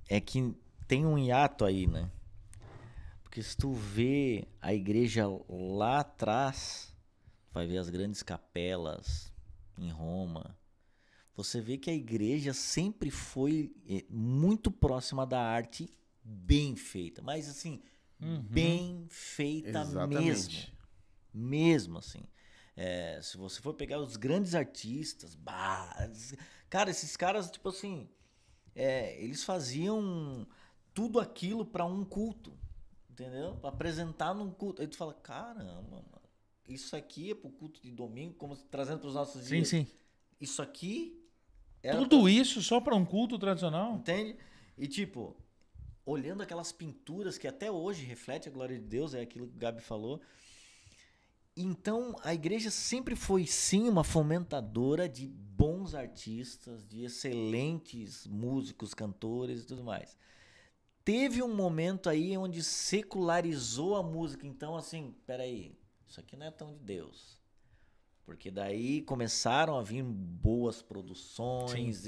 é que tem um hiato aí, né? Porque se tu vê a igreja lá atrás, vai ver as grandes capelas, em Roma, você vê que a igreja sempre foi muito próxima da arte bem feita. Mas assim, bem feita mesmo. Mesmo assim. Se você for pegar os grandes artistas, cara, esses caras, tipo assim, eles faziam tudo aquilo para um culto, entendeu? Pra apresentar num culto. Aí tu fala, caramba, mano, isso aqui é pro culto de domingo, como trazendo pros nossos dias.
Sim.
Isso aqui...
Tudo isso só para um culto tradicional?
Entende? E tipo, olhando aquelas pinturas que até hoje reflete a glória de Deus, é aquilo que o Gabi falou. Então, a igreja sempre foi, sim, uma fomentadora de bons artistas, de excelentes músicos, cantores e tudo mais. Teve um momento aí onde secularizou a música. Então, assim, peraí, isso aqui não é tão de Deus. Porque daí começaram a vir boas produções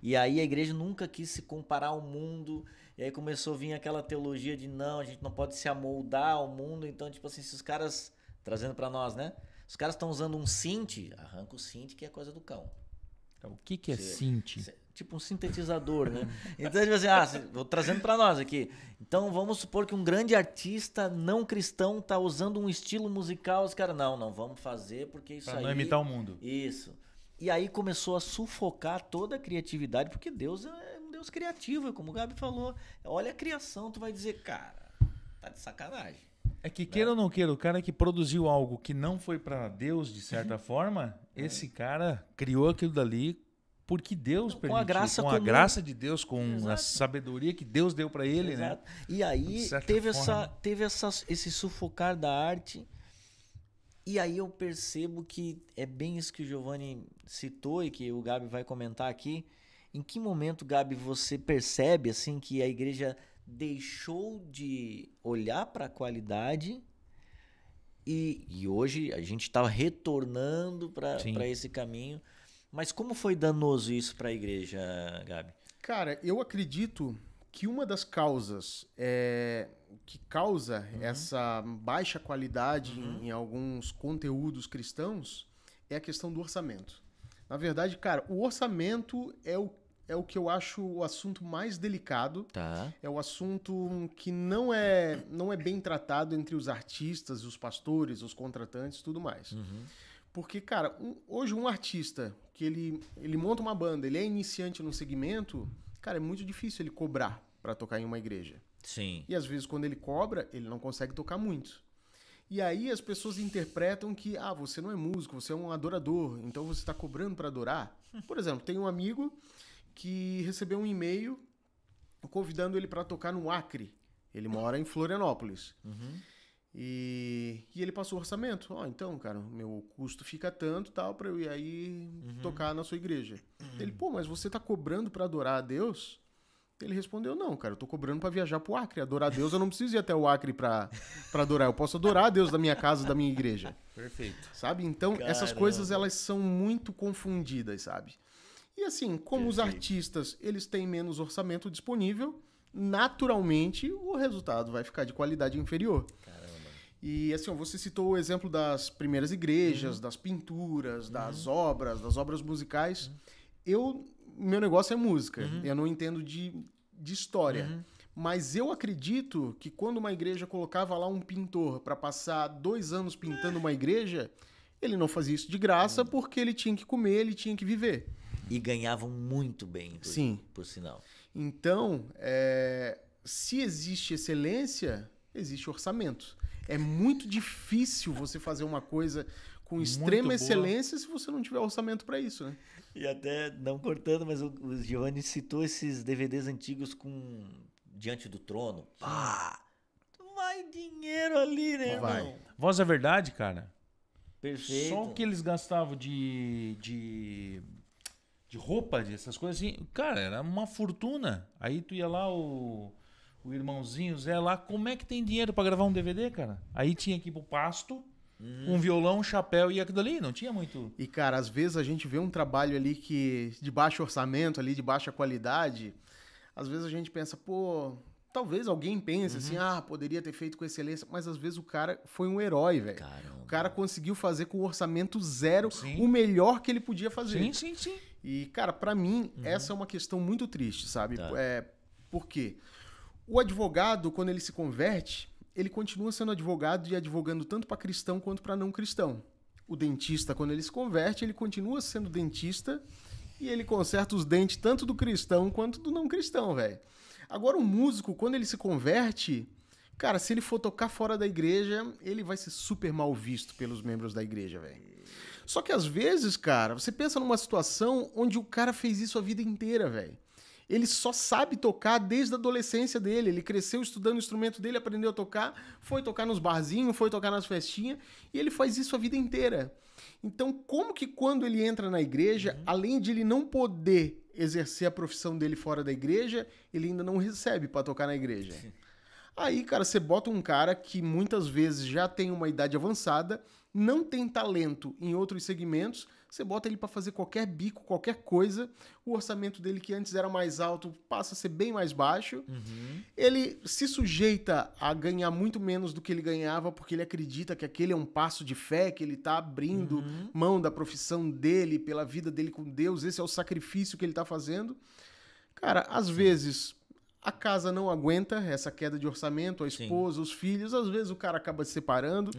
e aí a igreja nunca quis se comparar ao mundo. E aí começou a vir aquela teologia de não, a gente não pode se amoldar ao mundo. Então, tipo assim, se os caras... Trazendo pra nós, né? Os caras estão usando um synth, arranca o synth, que é coisa do cão.
O que é synth?
Tipo um sintetizador, né? Então, tipo assim, vou trazendo pra nós aqui. Então, vamos supor que um grande artista não cristão tá usando um estilo musical. Os caras, não vamos fazer porque isso
pra não imitar o mundo.
Isso. E aí começou a sufocar toda a criatividade, porque Deus é um Deus criativo, como o Gabi falou. Olha a criação, tu vai dizer, cara, tá de sacanagem.
É que queira ou não queira, o cara que produziu algo que não foi para Deus, de certa forma, esse cara criou aquilo dali porque Deus permitiu. Com a graça de Deus, com a sabedoria que Deus deu para ele, né?
E aí teve esse sufocar da arte. E aí eu percebo que é bem isso que o Giovanni citou e que o Gabi vai comentar aqui. Em que momento, Gabi, você percebe assim que a igreja deixou de olhar para a qualidade e hoje a gente está retornando para esse caminho. Mas como foi danoso isso para a igreja, Gabi?
Cara, eu acredito que uma das causas que causa essa baixa qualidade em alguns conteúdos cristãos é a questão do orçamento. Na verdade, cara, o orçamento é o que eu acho o assunto mais delicado.
Tá.
É o assunto que não é bem tratado entre os artistas, os pastores, os contratantes e tudo mais. Porque, cara, hoje um artista que ele monta uma banda, ele é iniciante no segmento, cara, é muito difícil ele cobrar para tocar em uma igreja.
Sim.
E às vezes quando ele cobra, ele não consegue tocar muito. E aí as pessoas interpretam que, você não é músico, você é um adorador, então você está cobrando para adorar. Por exemplo, tem um amigo que recebeu um e-mail convidando ele para tocar no Acre. Ele mora em Florianópolis. E ele passou o orçamento. Então, cara, meu custo fica tanto, tal, para eu ir aí tocar na sua igreja. Ele, mas você tá cobrando para adorar a Deus? Ele respondeu, não, cara, eu tô cobrando para viajar pro Acre. Adorar a Deus, eu não preciso ir até o Acre para adorar. Eu posso adorar a Deus da minha casa, da minha igreja.
Perfeito.
Sabe? Então, essas coisas, elas são muito confundidas, sabe? E assim, como os artistas eles têm menos orçamento disponível, naturalmente o resultado vai ficar de qualidade inferior.
Caramba.
E assim, você citou o exemplo das primeiras igrejas, das pinturas, das obras musicais. Meu negócio é música, eu não entendo de história. Mas eu acredito que quando uma igreja colocava lá um pintor para passar 2 anos pintando uma igreja, ele não fazia isso de graça porque ele tinha que comer, ele tinha que viver.
E ganhavam muito bem, por sinal.
Então, se existe excelência, existe orçamento. É muito difícil você fazer uma coisa com extrema excelência se você não tiver orçamento para isso, né?
E até, não cortando, mas o Giovanni citou esses DVDs antigos com Diante do Trono. Vai dinheiro ali, né, irmão?
Voz da Verdade, cara.
Perfeito.
Só o que eles gastavam de roupa, dessas coisas assim, cara, era uma fortuna. Aí tu ia lá, o irmãozinho Zé lá, como é que tem dinheiro pra gravar um DVD, cara? Aí tinha que ir pro pasto, um violão, um chapéu e aquilo ali, não tinha muito.
E, cara, às vezes a gente vê um trabalho ali que de baixo orçamento, ali de baixa qualidade, às vezes a gente pensa, talvez alguém pense assim, poderia ter feito com excelência, mas às vezes o cara foi um herói, velho. O cara conseguiu fazer com orçamento zero o melhor que ele podia fazer.
Sim.
E, cara, pra mim, essa é uma questão muito triste, sabe? Por quê? O advogado, quando ele se converte, ele continua sendo advogado e advogando tanto para cristão quanto para não cristão. O dentista, quando ele se converte, ele continua sendo dentista e ele conserta os dentes tanto do cristão quanto do não cristão, velho. Agora, o músico, quando ele se converte, cara, se ele for tocar fora da igreja, ele vai ser super mal visto pelos membros da igreja, velho. Só que às vezes, cara, você pensa numa situação onde o cara fez isso a vida inteira, velho. Ele só sabe tocar desde a adolescência dele. Ele cresceu estudando o instrumento dele, aprendeu a tocar, foi tocar nos barzinhos, foi tocar nas festinhas, e ele faz isso a vida inteira. Então, como que quando ele entra na igreja, além de ele não poder exercer a profissão dele fora da igreja, ele ainda não recebe para tocar na igreja? Aí, cara, você bota um cara que muitas vezes já tem uma idade avançada, não tem talento em outros segmentos, você bota ele para fazer qualquer bico, qualquer coisa, o orçamento dele que antes era mais alto passa a ser bem mais baixo, ele se sujeita a ganhar muito menos do que ele ganhava porque ele acredita que aquele é um passo de fé, que ele tá abrindo mão da profissão dele, pela vida dele com Deus, esse é o sacrifício que ele tá fazendo. Cara, às vezes a casa não aguenta essa queda de orçamento, a esposa, os filhos, às vezes o cara acaba se separando.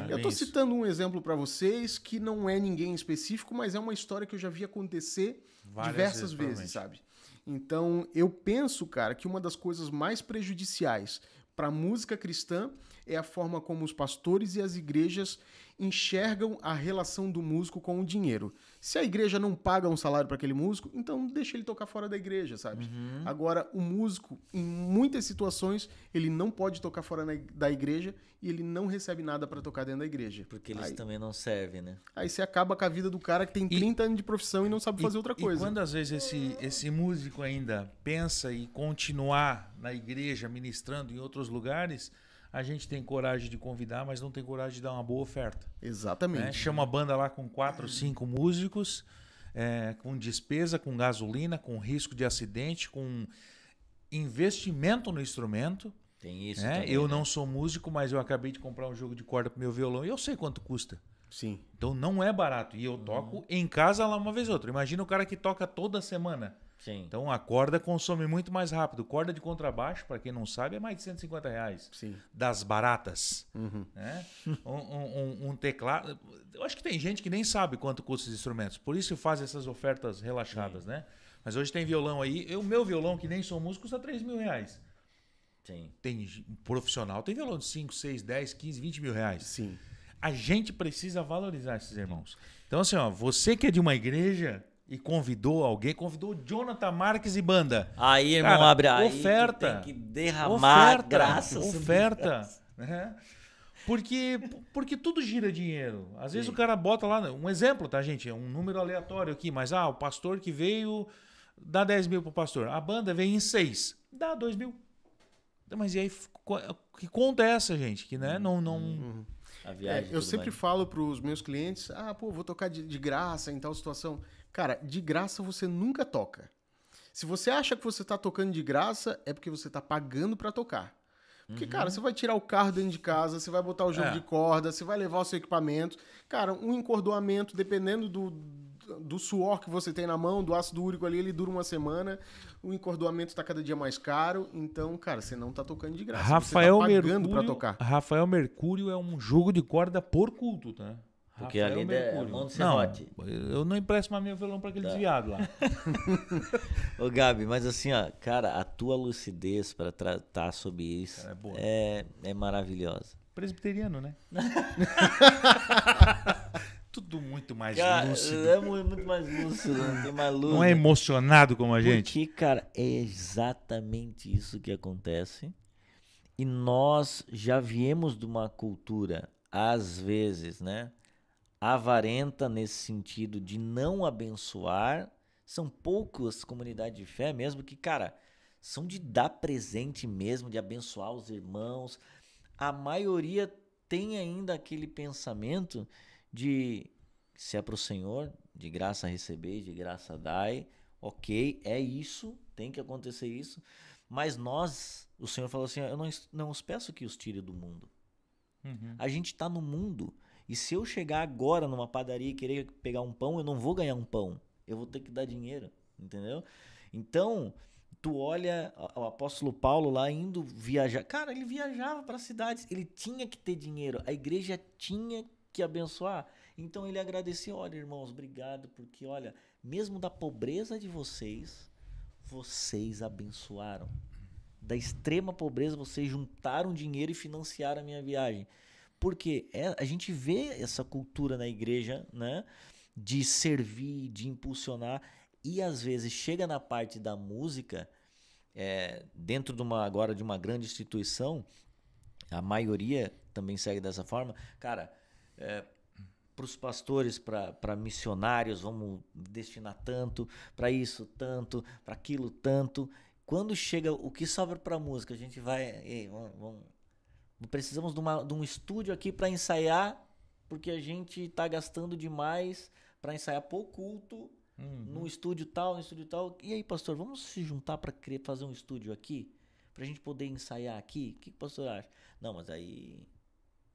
Eu tô citando um exemplo para vocês que não é ninguém específico, mas é uma história que eu já vi acontecer diversas vezes, sabe? Então, eu penso, cara, que uma das coisas mais prejudiciais para a música cristã é a forma como os pastores e as igrejas enxergam a relação do músico com o dinheiro. Se a igreja não paga um salário para aquele músico, então deixa ele tocar fora da igreja, sabe? Agora, o músico, em muitas situações, ele não pode tocar fora da igreja e ele não recebe nada para tocar dentro da igreja.
Porque eles também não servem, né?
Aí você acaba com a vida do cara que tem 30 anos de profissão e não sabe fazer outra coisa.
E quando às vezes esse músico ainda pensa em continuar na igreja, ministrando em outros lugares, a gente tem coragem de convidar, mas não tem coragem de dar uma boa oferta.
Exatamente.
Né? Chama a banda lá com 4, 5 músicos, com despesa, com gasolina, com risco de acidente, com investimento no instrumento.
Tem isso
né?
também,
Eu
né?
não sou músico, mas eu acabei de comprar um jogo de corda pro meu violão e eu sei quanto custa.
Sim.
Então não é barato. E eu toco em casa lá uma vez ou outra. Imagina o cara que toca toda semana.
Sim.
Então a corda consome muito mais rápido. Corda de contrabaixo, para quem não sabe, é mais de R$150.
Sim.
Das baratas. Né? Um teclado. Eu acho que tem gente que nem sabe quanto custa os instrumentos. Por isso faz essas ofertas relaxadas, né? Mas hoje tem violão aí. O meu violão, que nem sou músico, custa R$3.000.
Sim.
Tem um profissional, tem violão de 5, 6, 10, 15, 20 mil reais.
Sim.
A gente precisa valorizar esses irmãos. Então, assim, ó, você que é de uma igreja e convidou alguém, convidou Jonathan Marques e banda.
Aí, irmão,
Cara,
abre aí.
oferta.
Tem que derramar
Oferta.
graças.
Oferta. Né? Porque tudo gira dinheiro. Às vezes o cara bota lá, um exemplo, tá, gente? É um número aleatório aqui, mas o pastor que veio dá 10 mil pro pastor. A banda vem em 6, dá 2 mil. Mas e aí, que conta é essa, gente? Que, né, não...
A viagem,
eu sempre falo para os meus clientes, vou tocar de graça em tal situação. Cara, de graça você nunca toca. Se você acha que você está tocando de graça, é porque você está pagando para tocar. Porque, cara, você vai tirar o carro dentro de casa, você vai botar o jogo de corda, você vai levar o seu equipamento. Cara, um encordoamento, dependendo do suor que você tem na mão, do ácido úrico ali, ele dura uma semana. O encordoamento está cada dia mais caro. Então, cara, você não está tocando de graça.
Rafael
você tá pagando para tocar.
Rafael Mercúrio é um jogo de corda por culto, tá?
Porque ali é mão de serrote.
Não, eu não empresto mais meu violão para aquele desviado lá.
Ô, Gabi, mas assim, ó, cara, a tua lucidez para tratar sobre isso é maravilhosa.
Presbiteriano, né? Tudo muito mais lúcido.
É muito mais lúcido, não tem mais luz.
Não é emocionado como a gente.
Porque, cara, é exatamente isso que acontece. E nós já viemos de uma cultura, às vezes, né? Avarenta nesse sentido de não abençoar. São poucas comunidades de fé mesmo que, cara, são de dar presente mesmo, de abençoar os irmãos. A maioria tem ainda aquele pensamento de se é para o Senhor, de graça receber, de graça dai. Ok, é isso, tem que acontecer isso. Mas o Senhor falou assim, eu não os peço que os tire do mundo. A gente tá no mundo. E se eu chegar agora numa padaria e querer pegar um pão, eu não vou ganhar um pão. Eu vou ter que dar dinheiro, entendeu? Então, tu olha o apóstolo Paulo lá indo viajar. Cara, ele viajava para cidades, ele tinha que ter dinheiro. A igreja tinha que abençoar. Então ele agradecia, olha, irmãos, obrigado, porque olha, mesmo da pobreza de vocês abençoaram. Da extrema pobreza, vocês juntaram dinheiro e financiaram a minha viagem. Porque a gente vê essa cultura na igreja, né, de servir, de impulsionar, e às vezes chega na parte da música, dentro de uma grande instituição, a maioria também segue dessa forma. Cara, para os pastores, para missionários, vamos destinar tanto, para isso tanto, para aquilo tanto. Quando chega o que sobra para música, a gente vai... precisamos de um estúdio aqui para ensaiar, porque a gente está gastando demais para ensaiar por culto, no estúdio tal. E aí, pastor, vamos se juntar para fazer um estúdio aqui? Para a gente poder ensaiar aqui? O que o pastor acha? Não, mas aí,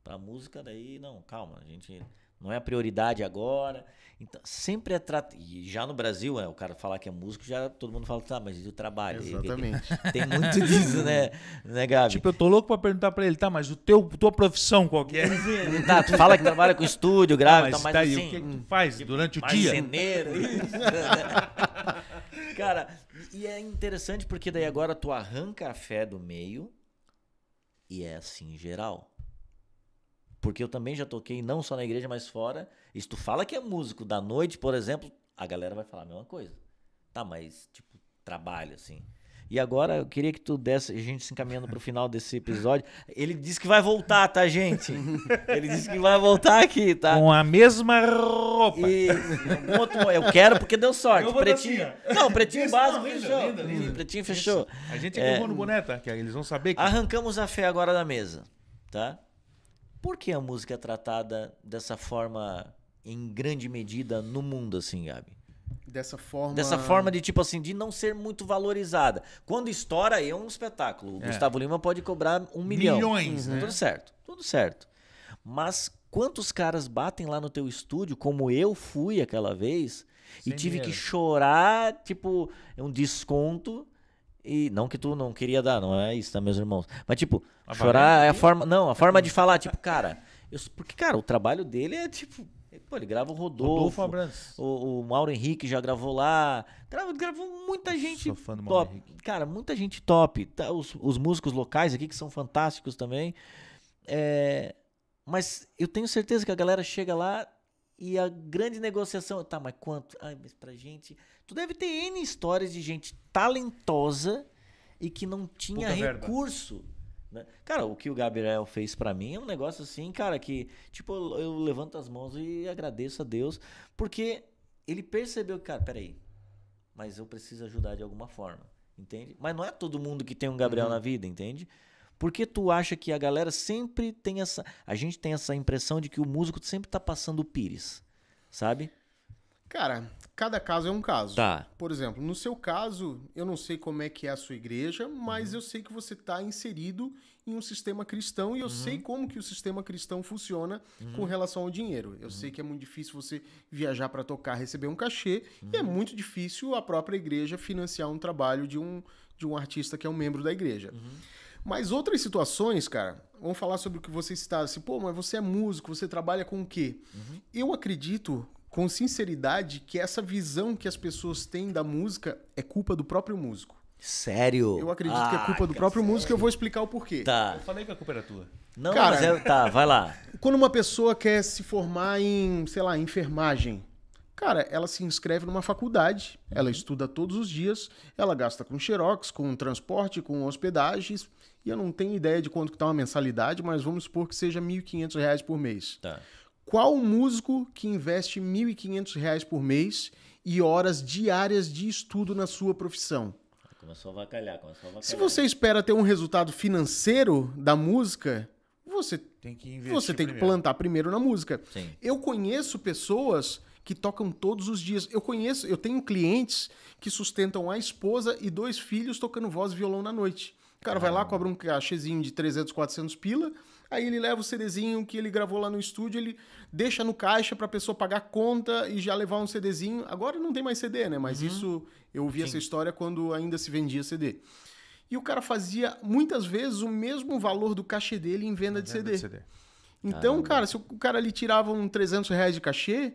para música, daí, não, calma, a gente... Não é a prioridade agora. Então, sempre E já no Brasil, o cara falar que é músico, já todo mundo fala, tá, mas e o trabalho?
Exatamente.
Tem muito disso, né, Gabi?
Tipo, eu tô louco pra perguntar pra ele, tá, mas tua profissão qual que é?
Tá, tu fala que trabalha com estúdio, grava,
mas
tá, mas
tá aí,
assim...
o que tu faz durante o dia?
Marceneiro. Cara, e é interessante porque daí agora tu arranca a fé do meio e é assim em geral. Porque eu também já toquei não só na igreja, mas fora. E se tu fala que é músico da noite, por exemplo, a galera vai falar a mesma coisa. Tá, mas tipo, trabalho assim. E agora eu queria que tu desse, a gente se encaminhando pro final desse episódio. Ele disse que vai voltar, tá, gente? Ele disse que vai voltar aqui, tá?
Com a mesma roupa.
E eu quero porque deu sorte.
Eu vou
Pretinho. Não, pretinho básico fechou.
Lindo.
Pretinho fechou.
A gente é no boneta, que eles vão saber que...
Arrancamos a fé agora da mesa, tá? Por que a música é tratada dessa forma, em grande medida, no mundo, assim, Gabi?
Dessa forma
de, tipo assim, de não ser muito valorizada. Quando estoura, aí é um espetáculo. O Gustavo Lima pode cobrar 1 milhão.
Milhões, né?
Tudo certo. Mas quantos caras batem lá no teu estúdio, como eu fui aquela vez,
Sem
e tive
dinheiro.
que chorar, tipo, um desconto... E não que tu não queria dar, não é isso, tá, meus irmãos? Mas, tipo, chorar é a forma... Não, a forma de falar, tipo, cara... Porque, cara, o trabalho dele é, tipo... Pô, ele grava o Rodolfo
Abrantes.
o Mauro Henrique já gravou lá. Gravou muita gente
Sou fã do Mauro
top.
Henrique.
Cara, muita gente top. Tá, os músicos locais aqui que são fantásticos também. Mas eu tenho certeza que a galera chega lá e a grande negociação... Tá, mas quanto? Ai, mas pra gente... Tu deve ter N histórias de gente talentosa e que não tinha
Pouca
recurso. Né? Cara, o que o Gabriel fez pra mim é um negócio assim, cara, que tipo, eu levanto as mãos e agradeço a Deus, porque ele percebeu que, cara, peraí, mas eu preciso ajudar de alguma forma, entende? Mas não é todo mundo que tem um Gabriel na vida, entende? Porque tu acha que a galera sempre tem essa... A gente tem essa impressão de que o músico sempre tá passando o pires, sabe?
Cara, cada caso é um caso.
Tá.
Por exemplo, no seu caso, eu não sei como é que é a sua igreja, mas eu sei que você está inserido em um sistema cristão e eu sei como que o sistema cristão funciona com relação ao dinheiro. Eu sei que é muito difícil você viajar para tocar, receber um cachê, e é muito difícil a própria igreja financiar um trabalho de um artista que é um membro da igreja. Mas outras situações, cara, vamos falar sobre o que você citava, assim, pô, mas você é músico, você trabalha com o quê? Eu acredito... com sinceridade, que essa visão que as pessoas têm da música é culpa do próprio músico.
Sério?
Eu acredito que é culpa do próprio músico e eu vou explicar o porquê.
Tá.
Eu falei que a culpa era tua.
Não,
Cara,
mas tá, vai lá.
Quando uma pessoa quer se formar em, sei lá, enfermagem, cara, ela se inscreve numa faculdade, ela estuda todos os dias, ela gasta com xerox, com transporte, com hospedagens, e eu não tenho ideia de quanto que tá uma mensalidade, mas vamos supor que seja R$ 1.500 por mês.
Tá.
Qual músico que investe R$ 1.500 por mês e horas diárias de estudo na sua profissão?
Começou a avacalhar.
Se você espera ter um resultado financeiro da música, você
Tem que investir
tem que
primeiro.
plantar primeiro na música.
Sim.
Eu conheço pessoas que tocam todos os dias. Eu tenho clientes que sustentam a esposa e 2 filhos tocando voz e violão na noite. O cara vai lá, cobra um cachezinho de 300, 400 pila, aí ele leva o CDzinho que ele gravou lá no estúdio, ele deixa no caixa pra pessoa pagar a conta e já levar um CDzinho. Agora não tem mais CD, né? Mas isso, eu ouvi essa história quando ainda se vendia CD. E o cara fazia, muitas vezes, o mesmo valor do cachê dele em venda de CD. Então, cara, se o cara ali tirava uns 300 reais de cachê,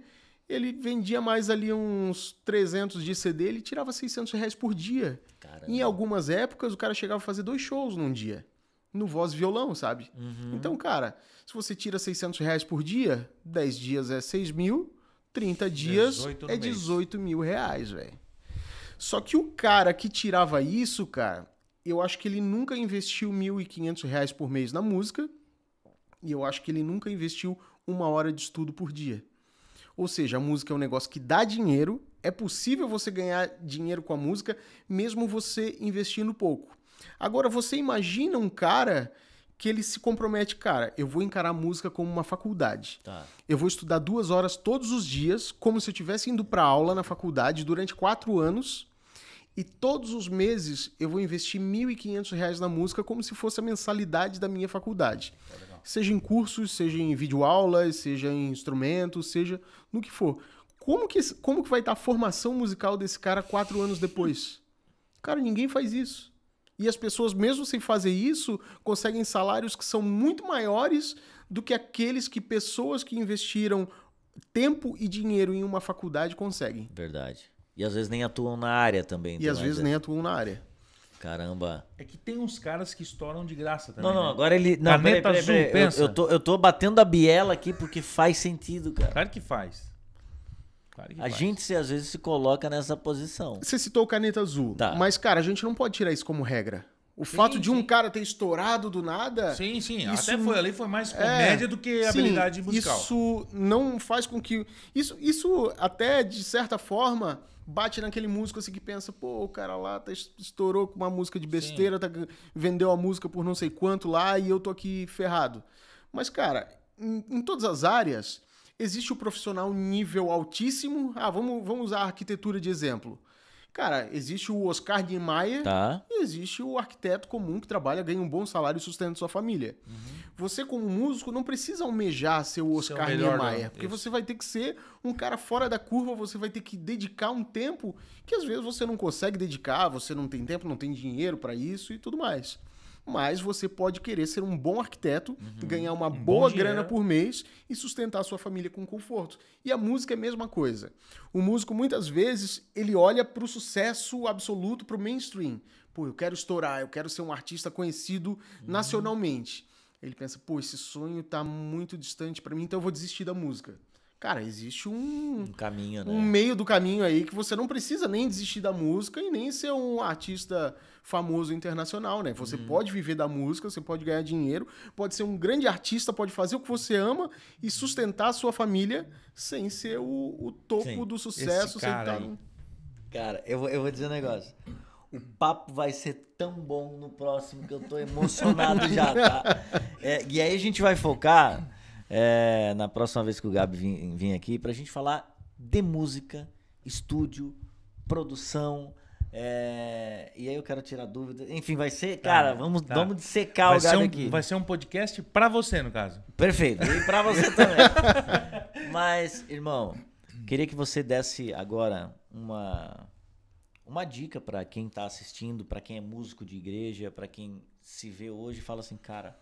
ele vendia mais ali uns 300 de CD, ele tirava 600 reais por dia.
Caramba.
Em algumas épocas, o cara chegava a fazer 2 shows num dia. No voz e violão, sabe? Então, cara, se você tira 600 reais por dia, 10 dias é 6 mil, 30 dias é 18 mil reais, velho. Só que o cara que tirava isso, cara, eu acho que ele nunca investiu R$1.500 por mês na música e eu acho que ele nunca investiu 1 hora de estudo por dia. Ou seja, a música é um negócio que dá dinheiro, é possível você ganhar dinheiro com a música, mesmo você investindo pouco. Agora, você imagina um cara que ele se compromete, cara, eu vou encarar a música como uma faculdade.
Tá.
Eu vou estudar 2 horas todos os dias, como se eu estivesse indo para aula na faculdade durante 4 anos, e todos os meses eu vou investir R$1.500 na música como se fosse a mensalidade da minha faculdade. Seja em cursos, seja em videoaulas, seja em instrumentos, seja no que for. Como que vai estar a formação musical desse cara 4 anos depois? Cara, ninguém faz isso. E as pessoas, mesmo sem fazer isso, conseguem salários que são muito maiores do que aqueles que pessoas que investiram tempo e dinheiro em uma faculdade conseguem.
Verdade. E às vezes nem atuam na área também.
E às vezes nem atuam na área.
Caramba.
É que tem uns caras que estouram de graça também.
Não,
né?
agora ele... Não,
Caneta azul, pensa.
Eu tô batendo a biela aqui porque faz sentido, cara.
Claro que faz. Claro que
A
faz.
gente, às vezes, se coloca nessa posição.
Você citou o Caneta Azul.
Tá.
Mas, cara, a gente não pode tirar isso como regra. O fato de um cara ter estourado do nada...
Sim.
Isso,
Até ali foi mais comédia do que habilidade musical.
Isso não faz com que... Isso até, de certa forma, bate naquele músico assim que pensa, pô, o cara lá estourou com uma música de besteira, vendeu a música por não sei quanto lá e eu tô aqui ferrado. Mas, cara, em todas as áreas, existe o profissional nível altíssimo. Vamos usar a arquitetura de exemplo. Cara, existe o Oscar Niemeyer e existe o arquiteto comum que trabalha, ganha um bom salário e sustenta sua família. Você, como músico, não precisa almejar ser o Oscar Niemeyer, porque você vai ter que ser um cara fora da curva, você vai ter que dedicar um tempo que às vezes você não consegue dedicar, você não tem tempo, não tem dinheiro para isso e tudo mais. Mas você pode querer ser um bom arquiteto, ganhar uma boa grana por mês e sustentar a sua família com conforto. E a música é a mesma coisa. O músico, muitas vezes, ele olha para o sucesso absoluto, para o mainstream. Pô, eu quero estourar, eu quero ser um artista conhecido nacionalmente. Ele pensa, pô, esse sonho tá muito distante para mim, então eu vou desistir da música. Cara, existe um
caminho, né?
Um meio do caminho aí que você não precisa nem desistir da música e nem ser um artista famoso internacional, né? Você pode viver da música, você pode ganhar dinheiro, pode ser um grande artista, pode fazer o que você ama e sustentar a sua família sem ser o topo do sucesso.
Cara, eu vou dizer um negócio. O papo vai ser tão bom no próximo que eu tô emocionado já, tá? E aí a gente vai focar... na próxima vez que o Gabi vir aqui, pra gente falar de música, estúdio, produção. E aí eu quero tirar dúvida. Enfim, vai ser. Cara, vamos dissecar o Gabi aqui.
Vai ser um podcast pra você, no caso.
Perfeito. E pra você também. Mas, irmão, queria que você desse agora uma dica pra quem tá assistindo, pra quem é músico de igreja, pra quem se vê hoje e fala assim, cara.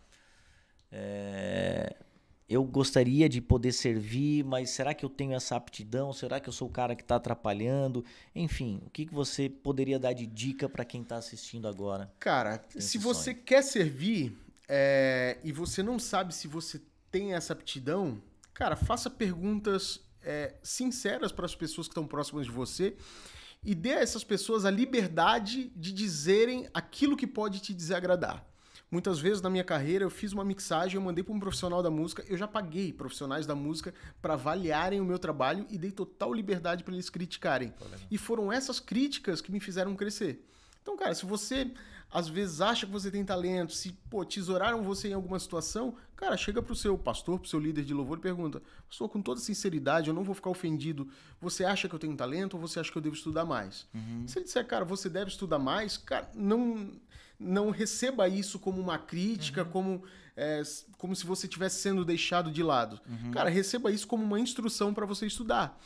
Eu gostaria de poder servir, mas será que eu tenho essa aptidão? Será que eu sou o cara que está atrapalhando? Enfim, o que você poderia dar de dica para quem está assistindo agora?
Cara, se você quer servir e você não sabe se você tem essa aptidão, cara, faça perguntas sinceras para as pessoas que estão próximas de você e dê a essas pessoas a liberdade de dizerem aquilo que pode te desagradar. Muitas vezes na minha carreira eu fiz uma mixagem, eu mandei para um profissional da música, eu já paguei profissionais da música para avaliarem o meu trabalho e dei total liberdade para eles criticarem. E foram essas críticas que me fizeram crescer. Então, cara, se você às vezes acha que você tem talento, se, pô, tesouraram você em alguma situação, cara, chega pro seu pastor, pro seu líder de louvor e pergunta: pastor, com toda sinceridade, eu não vou ficar ofendido, você acha que eu tenho talento ou você acha que eu devo estudar mais? Se ele disser, cara, você deve estudar mais, cara, não receba isso como uma crítica, como se você estivesse sendo deixado de lado. Cara, receba isso como uma instrução para você estudar.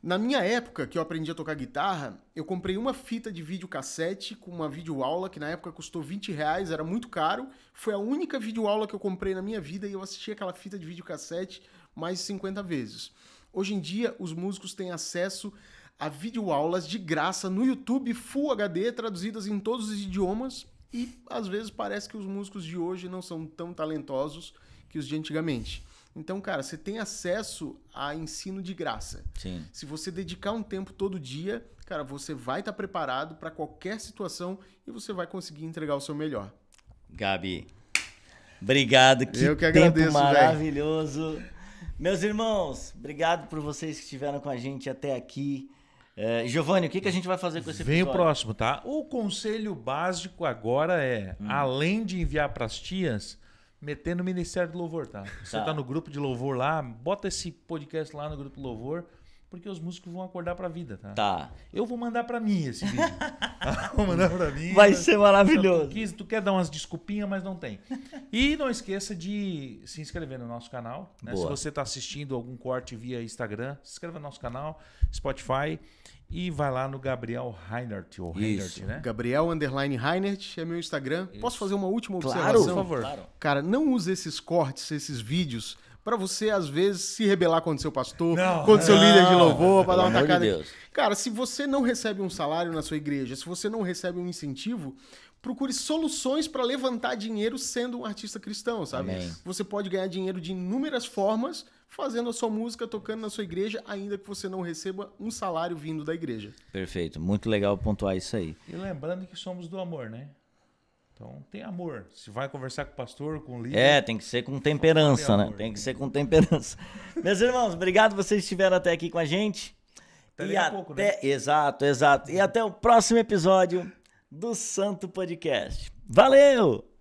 Na minha época, que eu aprendi a tocar guitarra, eu comprei uma fita de videocassete com uma videoaula, que na época custou R$20, era muito caro. Foi a única videoaula que eu comprei na minha vida e eu assisti aquela fita de videocassete mais de 50 vezes. Hoje em dia, os músicos têm acesso a videoaulas de graça no YouTube Full HD, traduzidas em todos os idiomas, e às vezes parece que os músicos de hoje não são tão talentosos que os de antigamente. Então, cara, você tem acesso a ensino de graça.
Sim.
Se você dedicar um tempo todo dia, cara, você vai estar preparado para qualquer situação e você vai conseguir entregar o seu melhor.
Gabi, obrigado.
Eu que agradeço,
tempo maravilhoso. Véio. Meus irmãos, obrigado por vocês que estiveram com a gente até aqui. Giovanni, o que a gente vai fazer com esse episódio?
Vem o próximo, tá? O conselho básico agora é, além de enviar para as tias, meter no Ministério do Louvor, tá? Você tá no grupo de louvor lá, bota esse podcast lá no grupo de louvor, porque os músicos vão acordar pra vida, tá?
Tá.
Eu vou mandar pra mim esse vídeo. Vou mandar pra mim.
Vai ser maravilhoso.
Tu quer dar umas desculpinhas, mas não tem. E não esqueça de se inscrever no nosso canal. Né? Se você tá assistindo algum corte via Instagram, se inscreva no nosso canal, Spotify. E vai lá no Gabriel Reinert, ou Reinert, né?
Gabriel_Reinert é meu Instagram. Isso. Posso fazer uma última observação?
Claro, por favor.
Claro.
Cara, não use esses cortes, esses vídeos, para você, às vezes, se rebelar contra o seu pastor, contra o seu líder de louvor, para dar uma tacada. Cara, se você não recebe um salário na sua igreja, se você não recebe um incentivo, procure soluções para levantar dinheiro sendo um artista cristão, sabe?
Amém.
Você pode ganhar dinheiro de inúmeras formas, fazendo a sua música, tocando na sua igreja, ainda que você não receba um salário vindo da igreja.
Perfeito. Muito legal pontuar isso aí.
E lembrando que somos do amor, né? Então tem amor. Se vai conversar com o pastor, com o líder...
tem que ser com temperança, né? Tem que ser com temperança. Meus irmãos, obrigado por vocês estiveram até aqui com a gente.
Até a pouco, né?
Exato. E até o próximo episódio do Santo Podcast. Valeu!